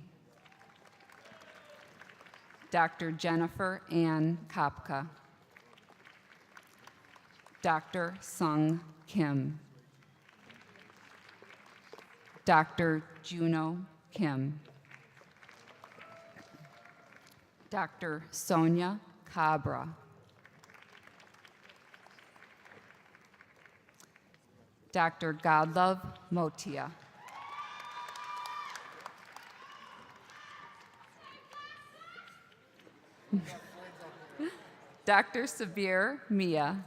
Dr. Jennifer Ann Kopka. Dr. Sung Kim. Dr. Juno Kim. Dr. Sonia Cabra. Dr. Godlove Motia. Dr. Sabir Mia.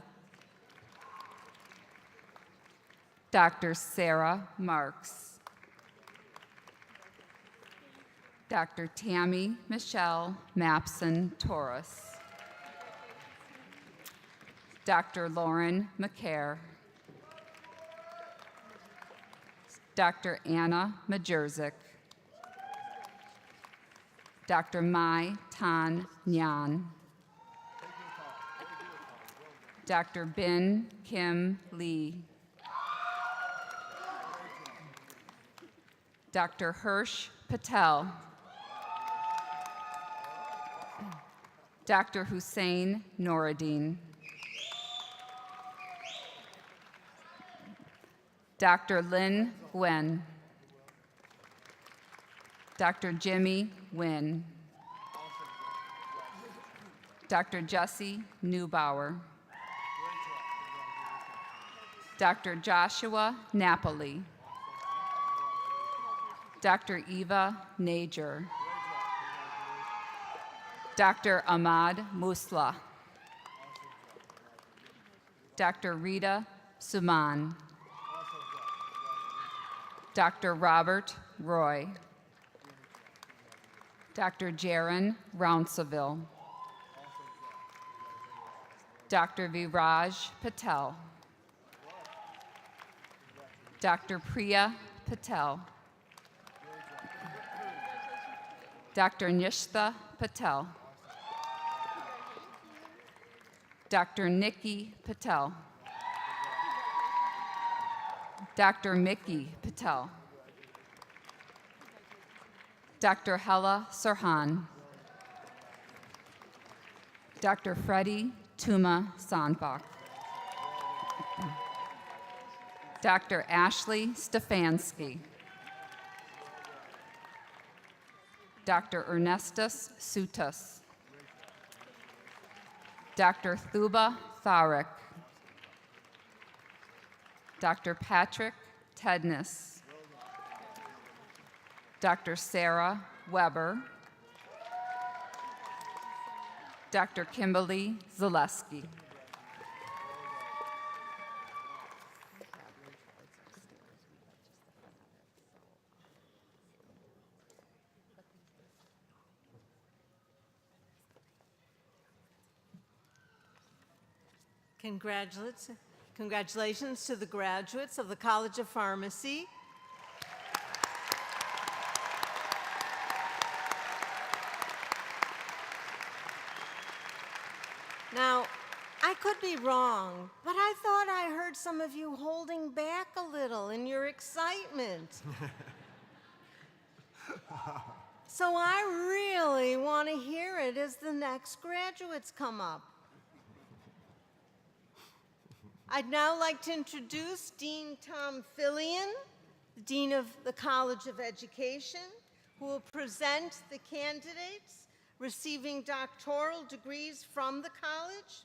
Dr. Sarah Marks. Dr. Tammy Michelle Mapson Torres. Dr. Lauren McCare. Dr. Anna Majerzik. Dr. Mai Tan Nyan. Dr. Bin Kim Lee. Dr. Hirsch Patel. Dr. Hussein Noradine. Dr. Lynn Gwen. Dr. Jimmy Wynn. Dr. Jesse Neubauer. Dr. Joshua Napoli. Dr. Eva Najer. Dr. Ahmad Musla. Dr. Rita Suman. Dr. Robert Roy. Dr. Jaron Rounsaville. Dr. Viraj Patel. Dr. Priya Patel. Dr. Nishtha Patel. Dr. Nikki Patel. Dr. Mickey Patel. Dr. Hella Sirhan. Dr. Freddie Tuma Sanbach. Dr. Ashley Stefanski. Dr. Ernestus Sutas. Dr. Thuba Tharek. Dr. Patrick Tedness. Dr. Sarah Weber, Dr. Kimberly Zaleski. Congratulations to the graduates of the College of Pharmacy. Now, I could be wrong, but I thought I heard some of you holding back a little in your excitement. So I really want to hear it as the next graduates come up. I'd now like to introduce Dean Tom Fillion, the Dean of the College of Education, who will present the candidates receiving doctoral degrees from the college.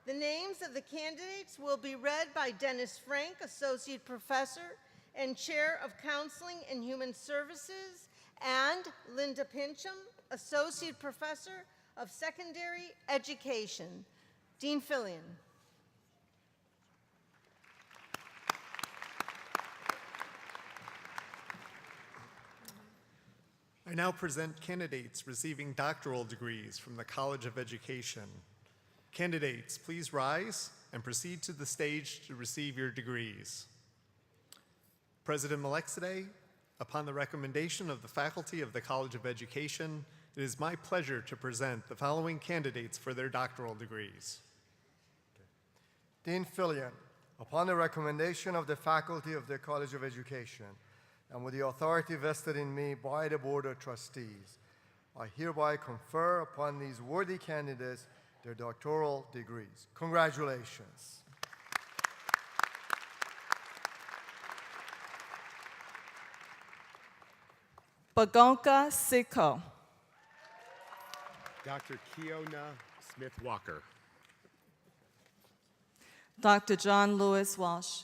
The names of the candidates will be read by Dennis Frank, Associate Professor and Chair of Counseling and Human Services, and Linda Pincham, Associate Professor of Secondary Education. Dean Fillion. I now present candidates receiving doctoral degrees from the College of Education. Candidates, please rise and proceed to the stage to receive your degrees. President Melexide, upon the recommendation of the faculty of the College of Education, it is my pleasure to present the following candidates for their doctoral degrees. Dean Fillion, upon the recommendation of the faculty of the College of Education, and with the authority vested in me by the Board of Trustees, I hereby confer upon these worthy candidates their doctoral degrees. Congratulations. Bagonka Siko. Dr. Kiona Smith-Walker. Dr. John Lewis Walsh.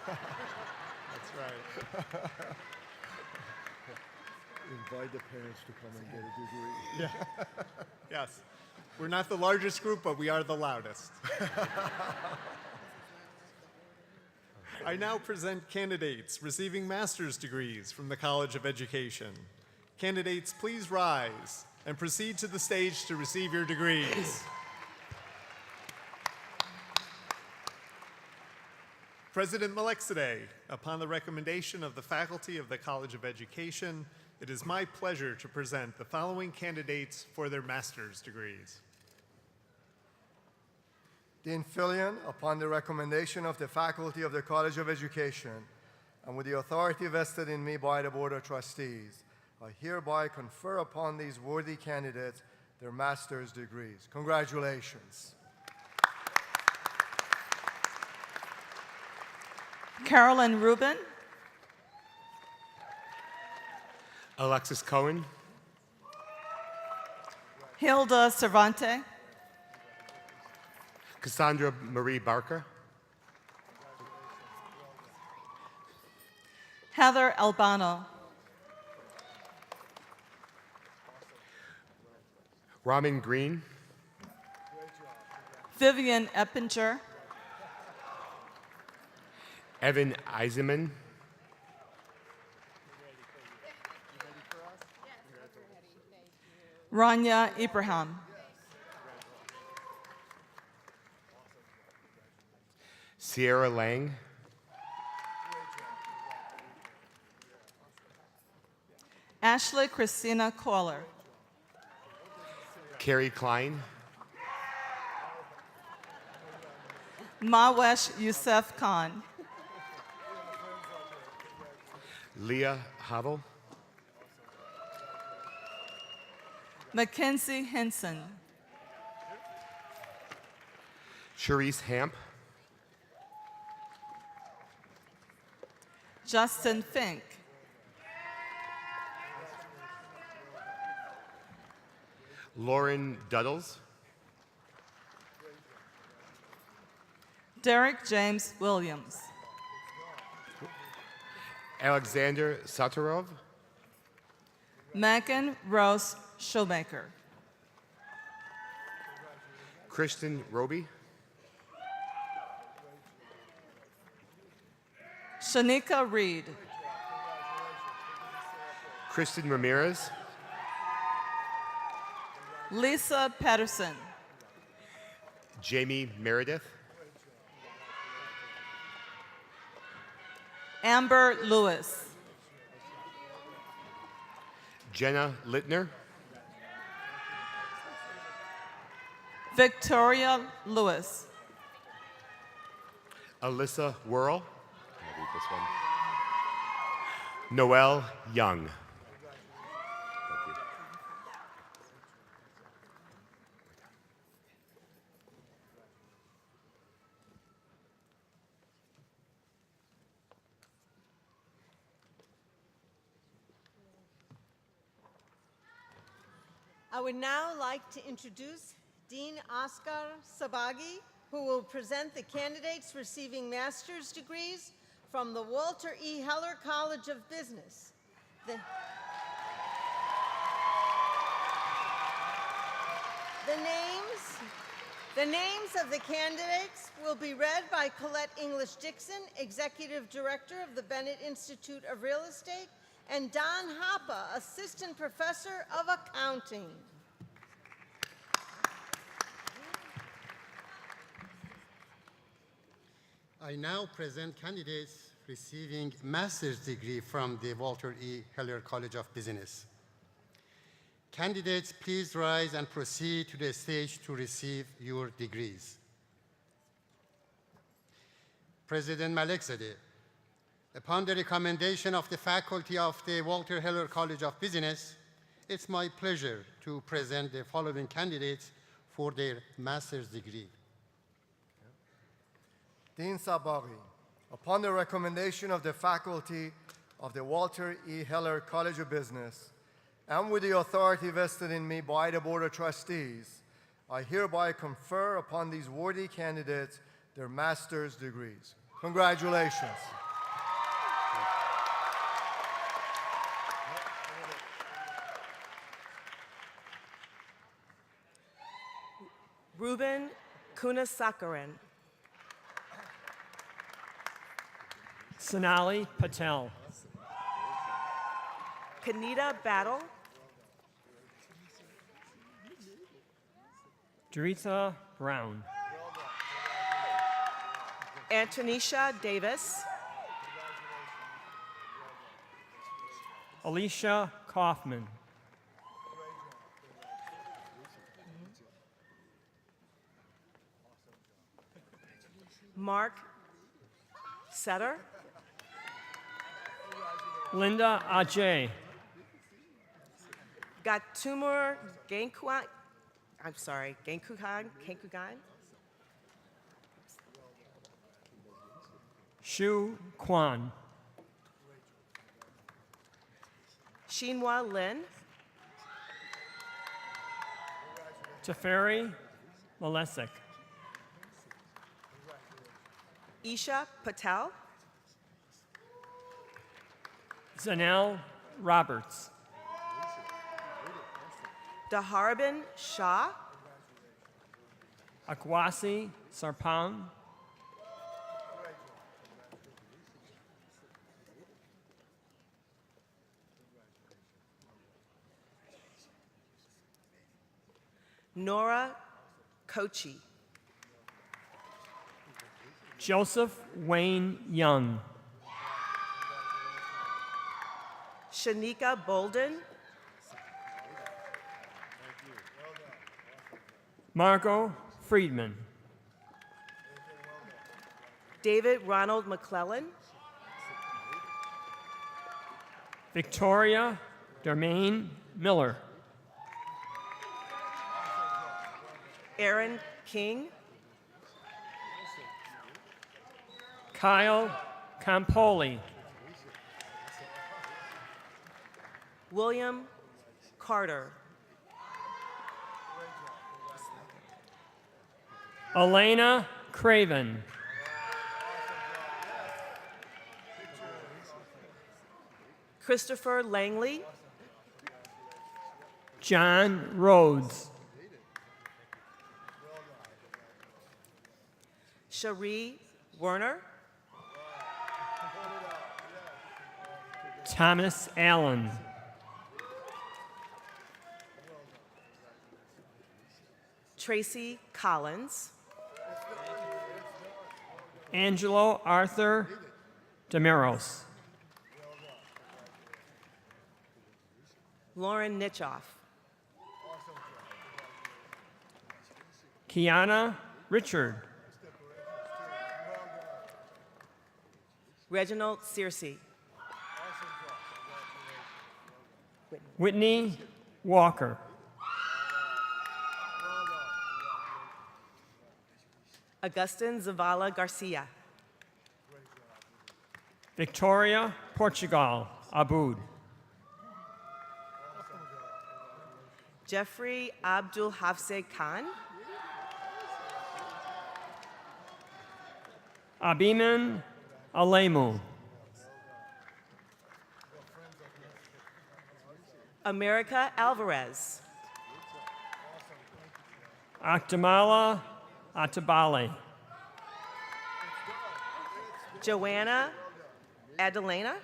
That's right. Invite the parents to come and get a degree. Yeah. Yes. We're not the largest group, but we are the loudest. I now present candidates receiving master's degrees from the College of Education. Candidates, please rise and proceed to the stage to receive your degrees. President Melexide, upon the recommendation of the faculty of the College of Education, it is my pleasure to present the following candidates for their master's degrees. Dean Fillion, upon the recommendation of the faculty of the College of Education, and with the authority vested in me by the Board of Trustees, I hereby confer upon these worthy candidates their master's degrees. Congratulations. Carolyn Rubin. Alexis Cohen. Hilda Cervante. Cassandra Marie Barker. Heather Albano. Ramin Green. Vivian Eppinger. Evan Eisenman. Rania Ibrahim. Sierra Lang. Ashley Christina Kohler. Carrie Klein. Mawesh Youssef Khan. Leah Havel. Mackenzie Henson. Charisse Hamp. Justin Fink. Lauren Duddles. Derek James Williams. Alexander Satarov. Megan Rose Shoemaker. Kristen Roby. Shanika Reed. Kristen Ramirez. Lisa Patterson. Jamie Meredith. Amber Lewis. Jenna Littner. Victoria Lewis. Alyssa Worrell. I'll read this one. Noelle Young. Thank you. I would now like to introduce Dean Oscar Sabagi, who will present the candidates receiving master's degrees from the Walter E. Heller College of Business. The names of the candidates will be read by Colette English Dixon, Executive Director of the Bennett Institute of Real Estate, and Don Hoppe, Assistant Professor of Accounting. I now present candidates receiving master's degree from the Walter E. Heller College of Business. Candidates, please rise and proceed to the stage to receive your degrees. President Malekzadeh, upon the recommendation of the faculty of the Walter Heller College of Business, it's my pleasure to present the following candidates for their master's degree. Dean Sabagi, upon the recommendation of the faculty of the Walter E. Heller College of Business, and with the authority vested in me by the Board of Trustees, I hereby confer upon these worthy candidates their master's degrees. Congratulations. Ruben Kunasakaran. Sonali Patel. Kanita Battle. Dorita Brown. Antonisha Davis. Alicia Kaufman. Mark Setter. Linda Ajay. Gatumur Genkuan. Genkugan. Shu Kwan. Shinhua Lin. Teferi Malesic. Isha Patel. Zanel Roberts. Daharbin Shah. Akwasi Sarpang. Nora Kochi. Joseph Wayne Young. Shanika Bolden. Margot Friedman. David Ronald McClellan. Victoria Dermaine Miller. Aaron King, Kyle Campoli. William Carter, Elena Craven. Christopher Langley, John Rhodes. Cherie Werner, Thomas Allen. Tracy Collins, Angelo Arthur Demiros. Lauren Nitchoff, Kiana Richard. Reginald Searcy, Whitney Walker. Augustin Zavala Garcia, Victoria Portugal Aboud. Jeffrey Abdul Hafse Khan, Abiman Alemu. America Alvarez, Aktamala Atabale. Joanna Adelena,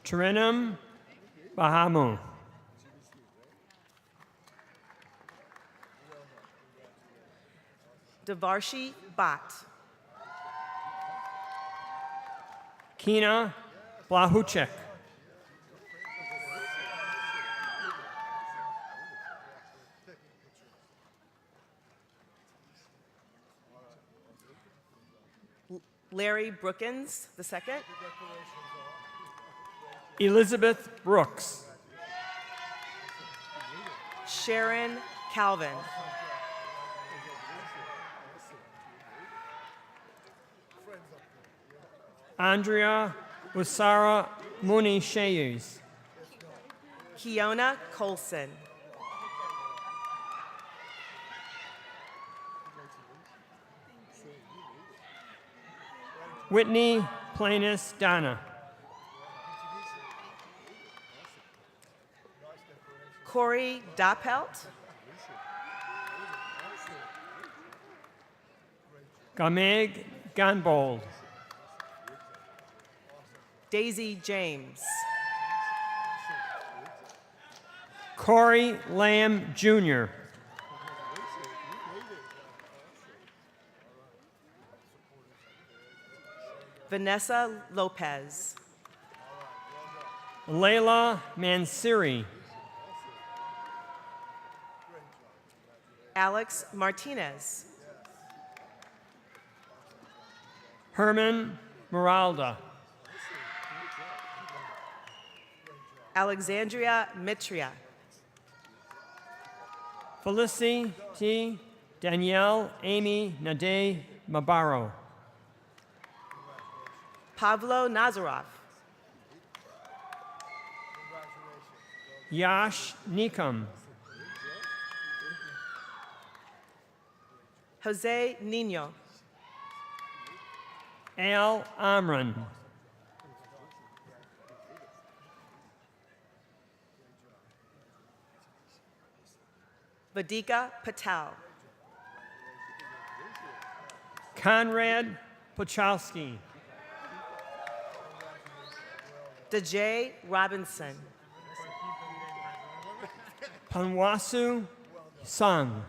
Trinam Bahamu. Devarshi Bhatt, Kina Blahuchek. Larry Brookins II, Elizabeth Brooks. Sharon Calvin, Andrea Usara Muni Sheyus. Kiona Colson, Whitney Planis Donna. Corey Doppelt, Gameg Ganbold. Daisy James, Corey Lamb Jr. Vanessa Lopez, Layla Mansiri. Alex Martinez, Herman Moralda. Alexandria Mitria, Felicity Danielle Amy Nade Mabaro. Pavlo Nazarov, Yash Nikam. Jose Nino, Al Amran. Vadika Patel, Conrad Pochowski. Dejay Robinson, Panwasu Sung.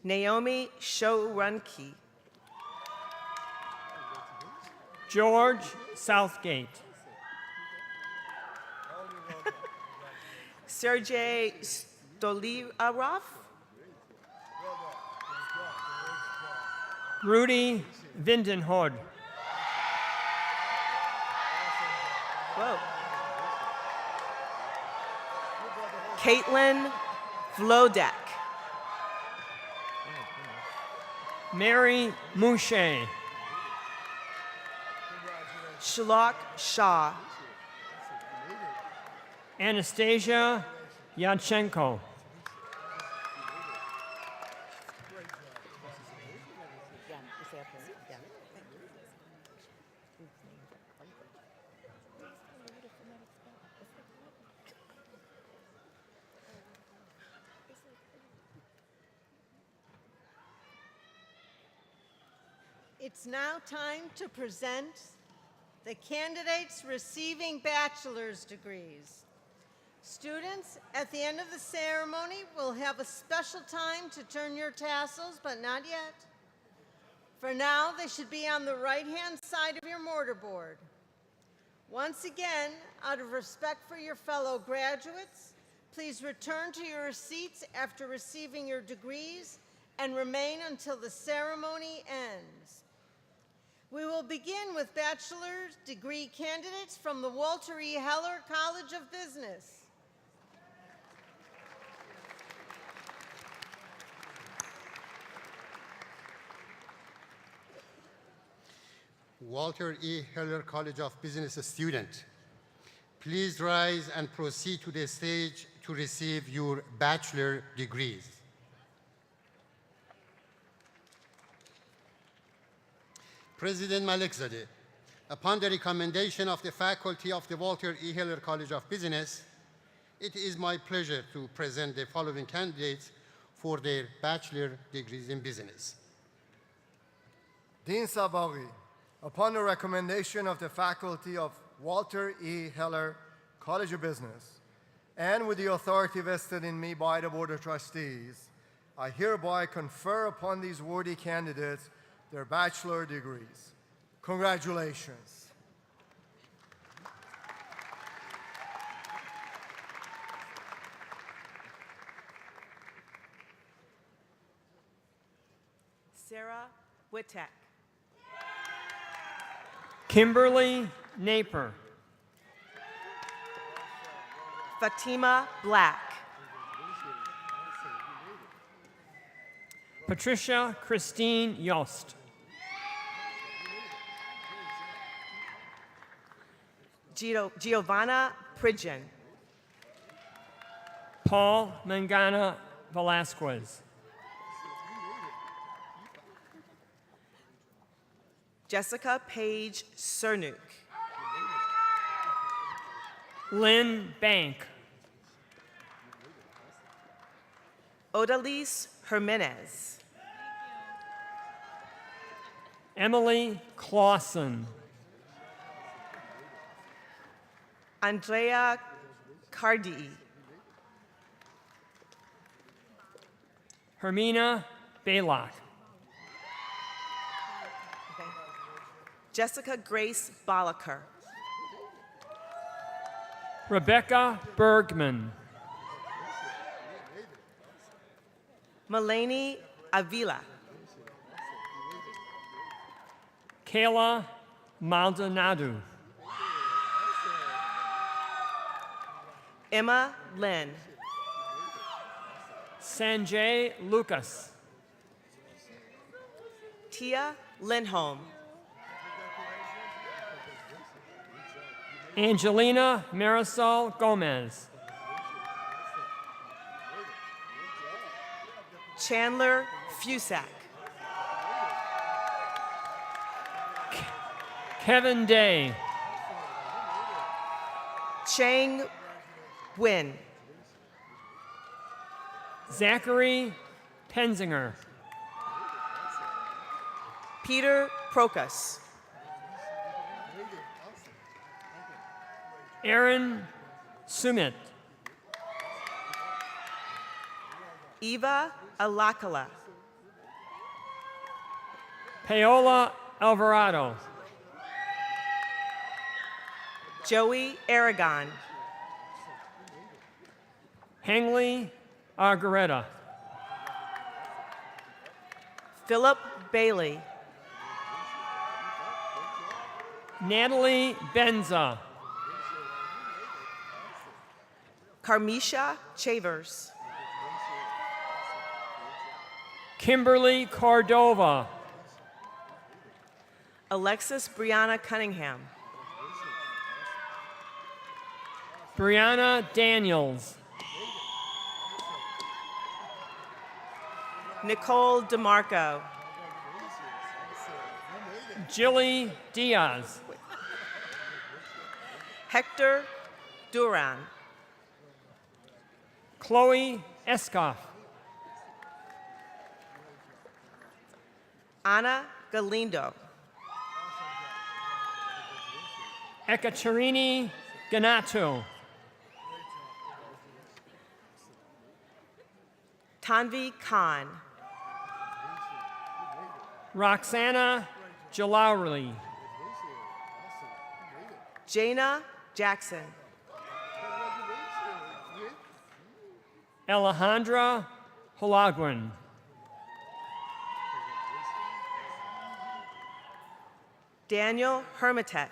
Naomi Shorunki, George Southgate. Sergey Stoliarov, Rudy Vindenhood. Whoa. Caitlin Vlodek. Mary Mouche. Shalak Shah. Anastasia Yadchenko. It's now time to present the candidates receiving bachelor's degrees. Students, at the end of the ceremony, will have a special time to turn your tassels, but not yet. For now, they should be on the right-hand side of your mortarboard. Once again, out of respect for your fellow graduates, please return to your seats after receiving your degrees and remain until the ceremony ends. We will begin with bachelor's degree candidates from the Walter E. Heller College of Business. Walter E. Heller College of Business student, please rise and proceed to the stage to receive your bachelor degrees. President Malikzadeh, upon the recommendation of the faculty of the Walter E. Heller College of Business, it is my pleasure to present the following candidates for their bachelor degrees in business. Dean Sabaghi, upon the recommendation of the faculty of Walter E. Heller College of Business, and with the authority vested in me by the Board of Trustees, I hereby confer upon these worthy candidates their bachelor degrees. Congratulations. Sarah Wittek. Kimberly Naper. Fatima Black. Patricia Christine Yost. Giovanna Pridgen. Paul Mangana Velasquez. Jessica Page Cernuk. Lynn Bank. Odalise Jimenez. Emily Clausen. Andrea Cardi. Hermina Baylock. Jessica Grace Balaker. Rebecca Bergman. Melanie Avila. Kayla Maldonado. Emma Lynn. Sanjay Lucas. Tia Lindholm. Angelina Marisol Gomez. Chandler Fusak. Kevin Day. Chang Win. Zachary Penzinger. Peter Prokas. Aaron Sumit. Eva Alakala. Paola Alvarado. Joey Aragon. Hangley Argaretta. Philip Bailey. Natalie Benza. Carmisha Chavers. Kimberly Cordova. Alexis Brianna Cunningham. Brianna Daniels. Nicole DeMarco. Jilly Diaz. Hector Duran. Chloe Escoff. Ana Galindo. Ekaterini Ganato. Tanvi Khan. Roxana Jalowry. Jaina Jackson. Alejandra Holagwin. Daniel Hermitet.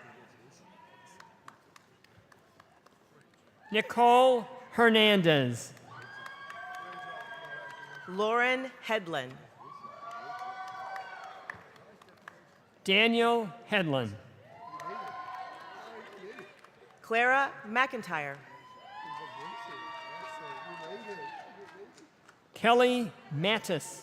Nicole Hernandez. Lauren Headland. Daniel Headland. Clara McIntyre. Kelly Mattis.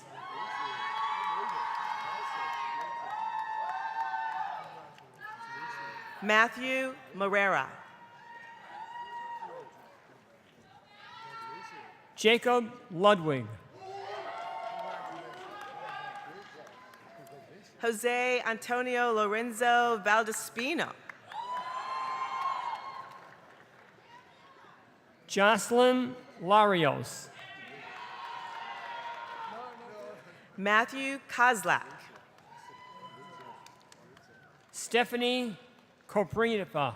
Matthew Morera. Jacob Ludwig. Jose Antonio Lorenzo Valdespino. Jocelyn Larios. Matthew Kozlak. Stephanie Koprinova.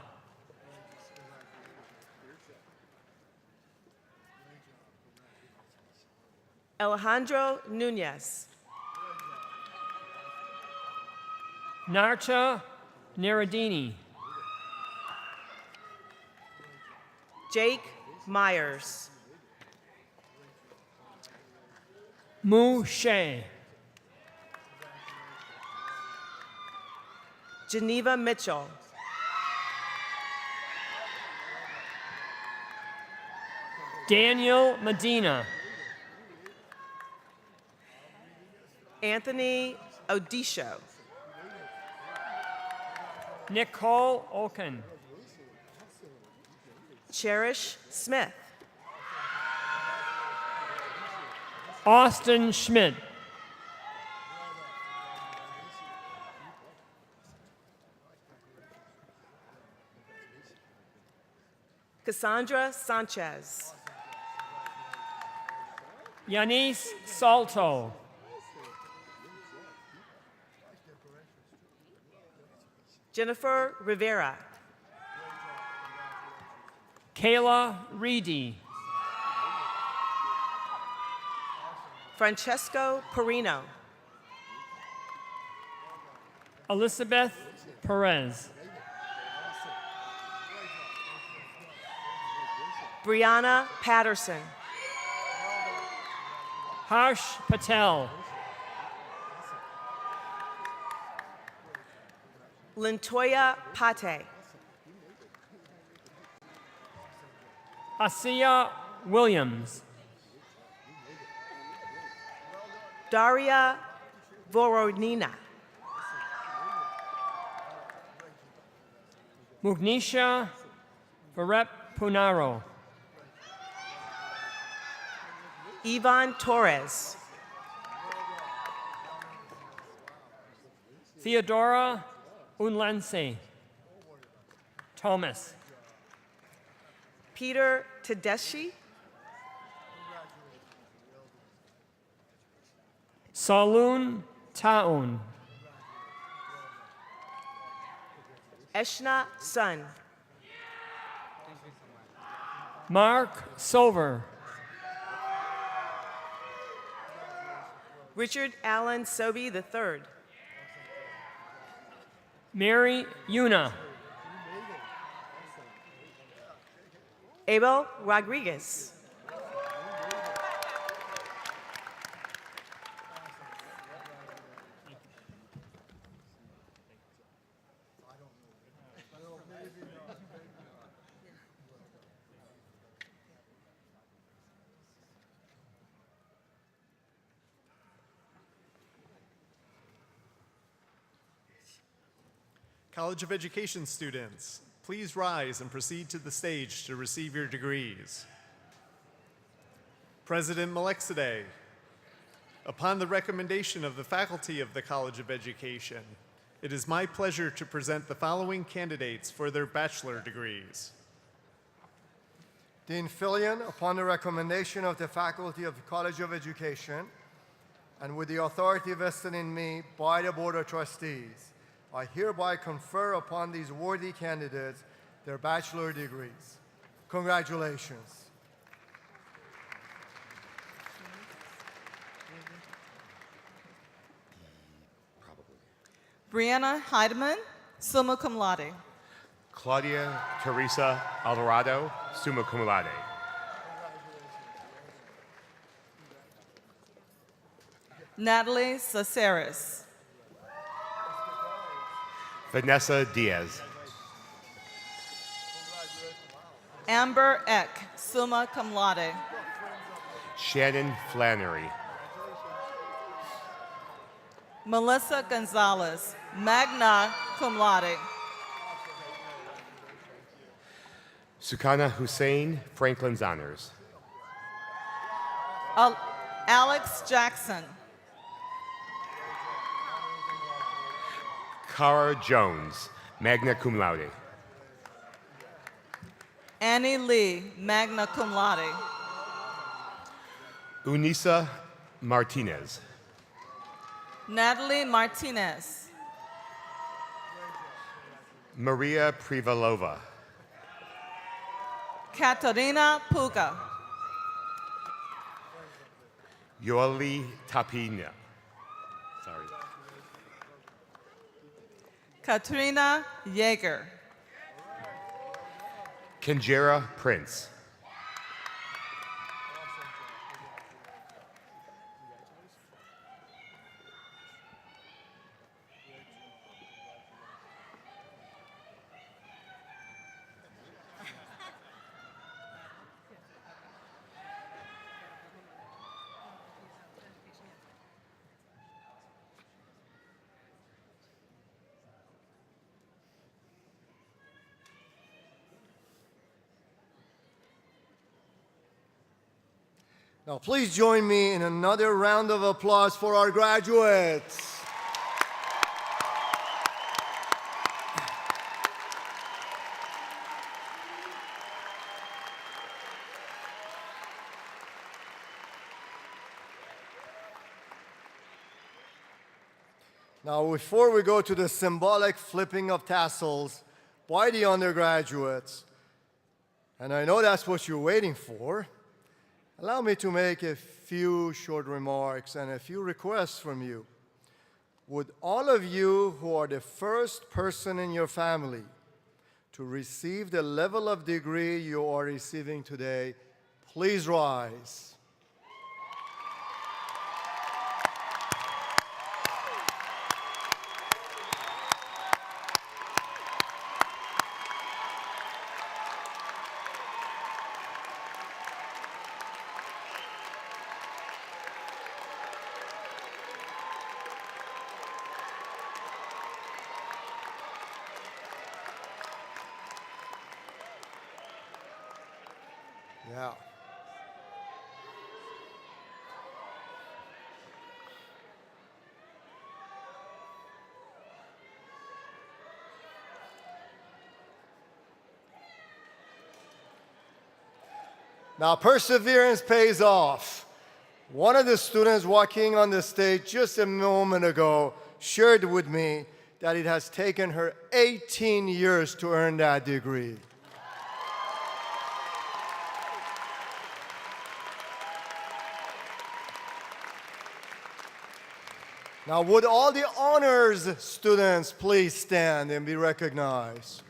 Alejandro Nunez. Narcha Neradini. Jake Myers. Mu Shea. Geneva Mitchell. Daniel Medina. Anthony Odisho. Nicole Oken. Cherish Smith. Austin Schmidt. Cassandra Sanchez. Yanis Salto. Jennifer Rivera. Kayla Reedy. Francesco Perino. Elizabeth Perez. Brianna Patterson. Harsh Patel. Lintoya Pate. Asiya Williams. Daria Voronina. Mugnisha Varep Punaro. Ivan Torres. Theodora Unlense. Thomas. Peter Tedeschi. Saloon Taun. Eshna Sun. Mark Silver. Richard Allen Sobey III. Mary Yuna. Abel Rodriguez. College of Education students, please rise and proceed to the stage to receive your degrees. President Malexidae, upon the recommendation of the faculty of the College of Education, it is my pleasure to present the following candidates for their bachelor degrees. Dean Fillion, upon the recommendation of the faculty of the College of Education, and with the authority vested in me by the Board of Trustees, I hereby confer upon these worthy candidates their bachelor degrees. Congratulations. Brianna Heidemann, summa cum laude. Claudia Teresa Alvarado, summa cum laude. Natalie Caceres. Vanessa Diaz. Amber Eck, summa cum laude. Shannon Flannery. Melissa Gonzalez, magna cum laude. Sukana Hussein, Franklin's Honors. Alex Jackson. Cara Jones, magna cum laude. Annie Lee, magna cum laude. Unisa Martinez. Natalie Martinez. Maria Privalova. Katarina Puga. Yoeli Tapina. Sorry. Katrina Yeager. Kenjera Prince. Now, please join me in another round of applause for our graduates. Now, before we go to the symbolic flipping of tassels by the undergraduates, and I know that's what you're waiting for, allow me to make a few short remarks and a few requests from you. Would all of you who are the first person in your family to receive the level of degree you are receiving today, please rise. Yeah. Now, perseverance pays off. One of the students walking on the stage just a moment ago shared with me that it has taken her 18 years to earn that degree. Now, would all the honors students please stand and be recognized?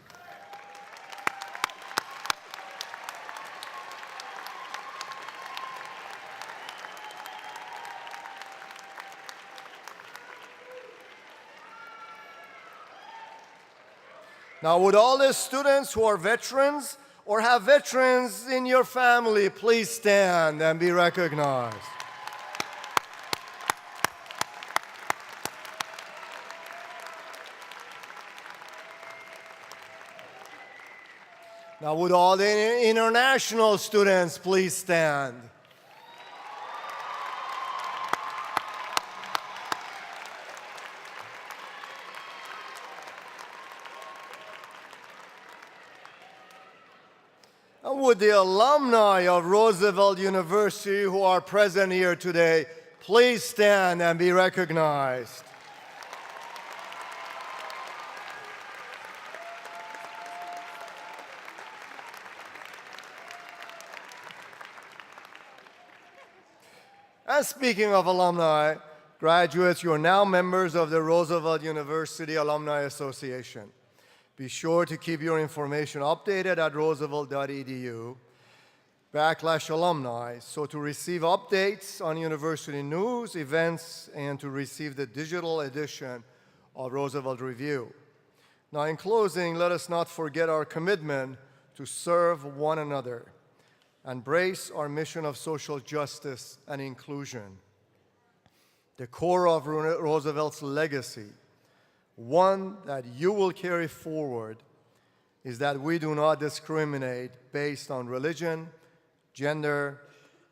Now, would all the students who are veterans or have veterans in your family please stand and be recognized? Now, would all the international students please stand? And would the alumni of Roosevelt University who are present here today please stand and be recognized? And speaking of alumni, graduates, you are now members of the Roosevelt University Alumni Association. Be sure to keep your information updated at roosevelt.edu/alumni. So to receive updates on university news, events, and to receive the digital edition of Roosevelt Review. Now, in closing, let us not forget our commitment to serve one another. Embrace our mission of social justice and inclusion. The core of Roosevelt's legacy, one that you will carry forward, is that we do not discriminate based on religion, gender,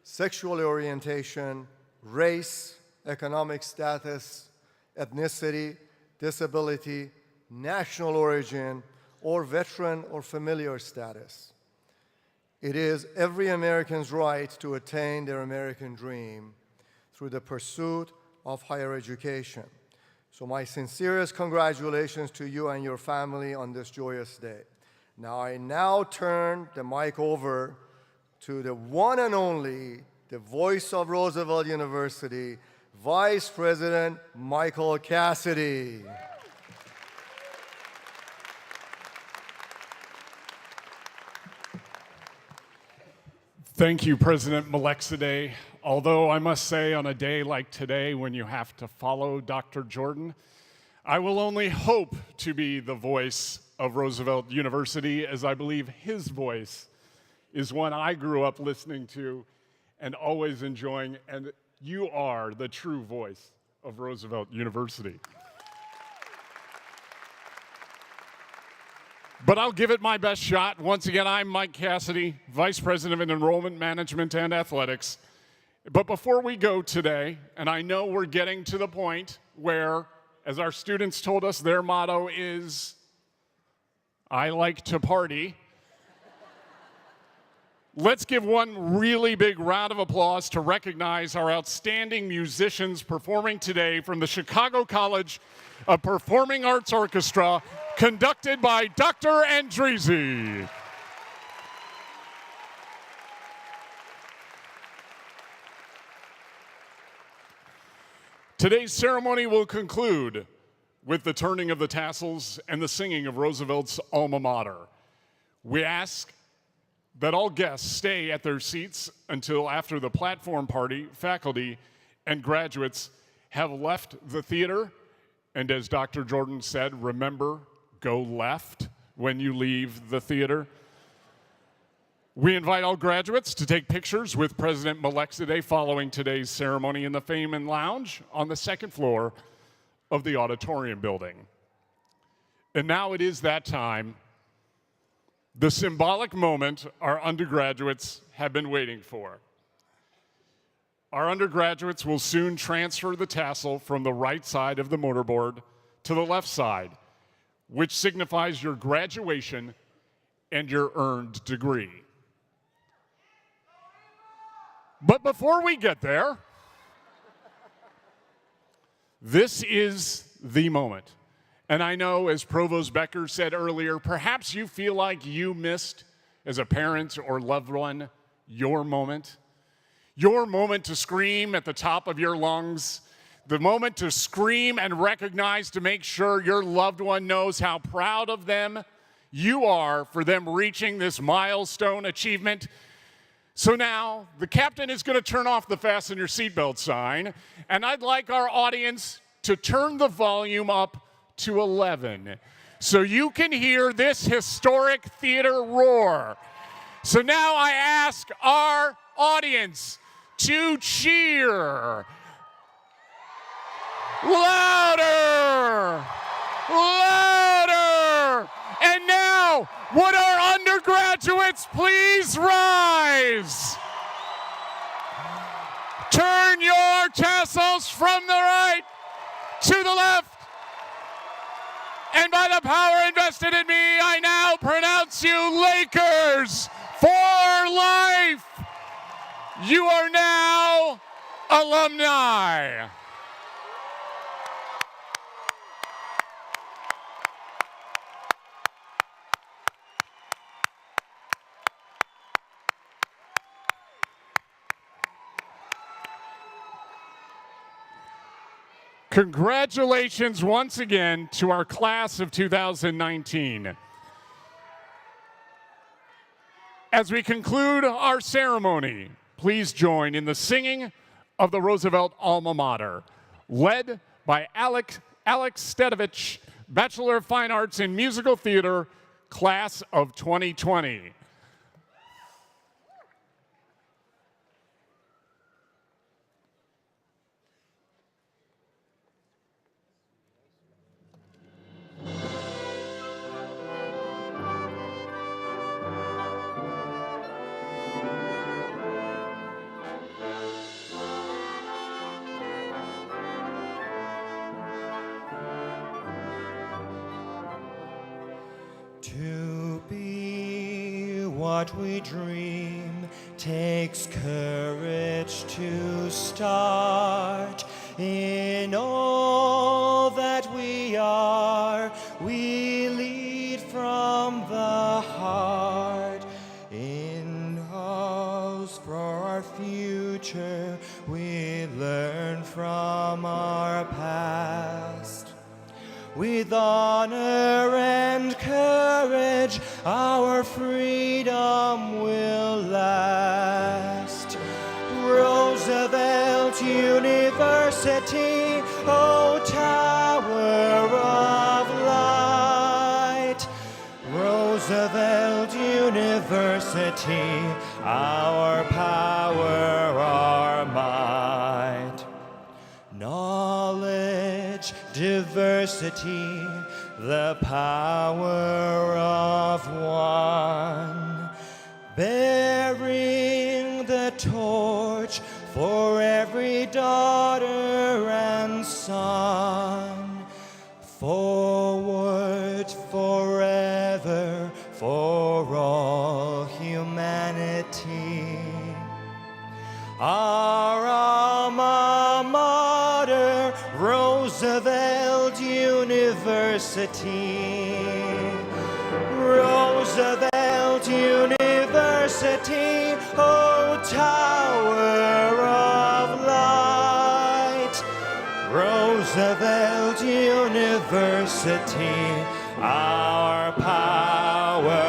sexual orientation, race, economic status, ethnicity, disability, national origin, or veteran or familiar status. It is every American's right to attain their American dream through the pursuit of higher education. So my sincerest congratulations to you and your family on this joyous day. Now I turn the mic over to the one and only, the voice of Roosevelt University, Vice President Michael Cassidy. Thank you, President Melexide. Although I must say, on a day like today when you have to follow Dr. Jordan, I will only hope to be the voice of Roosevelt University, as I believe his voice is one I grew up listening to and always enjoying, and you are the true voice of Roosevelt University. But I'll give it my best shot. Once again, I'm Mike Cassidy, Vice President of Enrollment Management and Athletics. But before we go today, and I know we're getting to the point where, as our students told us, their motto is, I like to party. Let's give one really big round of applause to recognize our outstanding musicians performing today from the Chicago College of Performing Arts Orchestra, conducted by Dr. Andresi. Today's ceremony will conclude with the turning of the tassels and the singing of Roosevelt's alma mater. We ask that all guests stay at their seats until after the platform party, faculty, and graduates have left the theater. And as Dr. Jordan said, remember, go left when you leave the theater. We invite all graduates to take pictures with President Melexide following today's ceremony in the Feynman Lounge on the second floor of the auditorium building. And now it is that time, the symbolic moment our undergraduates have been waiting for. Our undergraduates will soon transfer the tassel from the right side of the mortarboard to the left side, which signifies your graduation and your earned degree. But before we get there, this is the moment. And I know, as Provost Becker said earlier, perhaps you feel like you missed, as a parent or loved one, your moment. Your moment to scream at the top of your lungs. The moment to scream and recognize, to make sure your loved one knows how proud of them you are for them reaching this milestone achievement. So now, the captain is going to turn off the fasten your seatbelt sign, and I'd like our audience to turn the volume up to 11. so you can hear this historic theater roar. So now I ask our audience to cheer louder, louder. And now, would our undergraduates please rise? Turn your tassels from the right to the left. And by the power invested in me, I now pronounce you Lakers for life. You are now alumni. Congratulations once again to our class of 2019. As we conclude our ceremony, please join in the singing of the Roosevelt alma mater, led by Alex Stedovich, Bachelor of Fine Arts in Musical Theater, class of 2020. To be what we dream takes courage to start. In all that we are, we lead from the heart. In house for our future, we learn from our past. With honor and courage, our freedom will last. Roosevelt University, oh tower of light. Roosevelt University, our power, our might. Knowledge, diversity, the power of one. Bearing the torch for every daughter and son. Forward forever for all humanity. Our alma mater, Roosevelt University. Roosevelt University, oh tower of light. Roosevelt University, our power.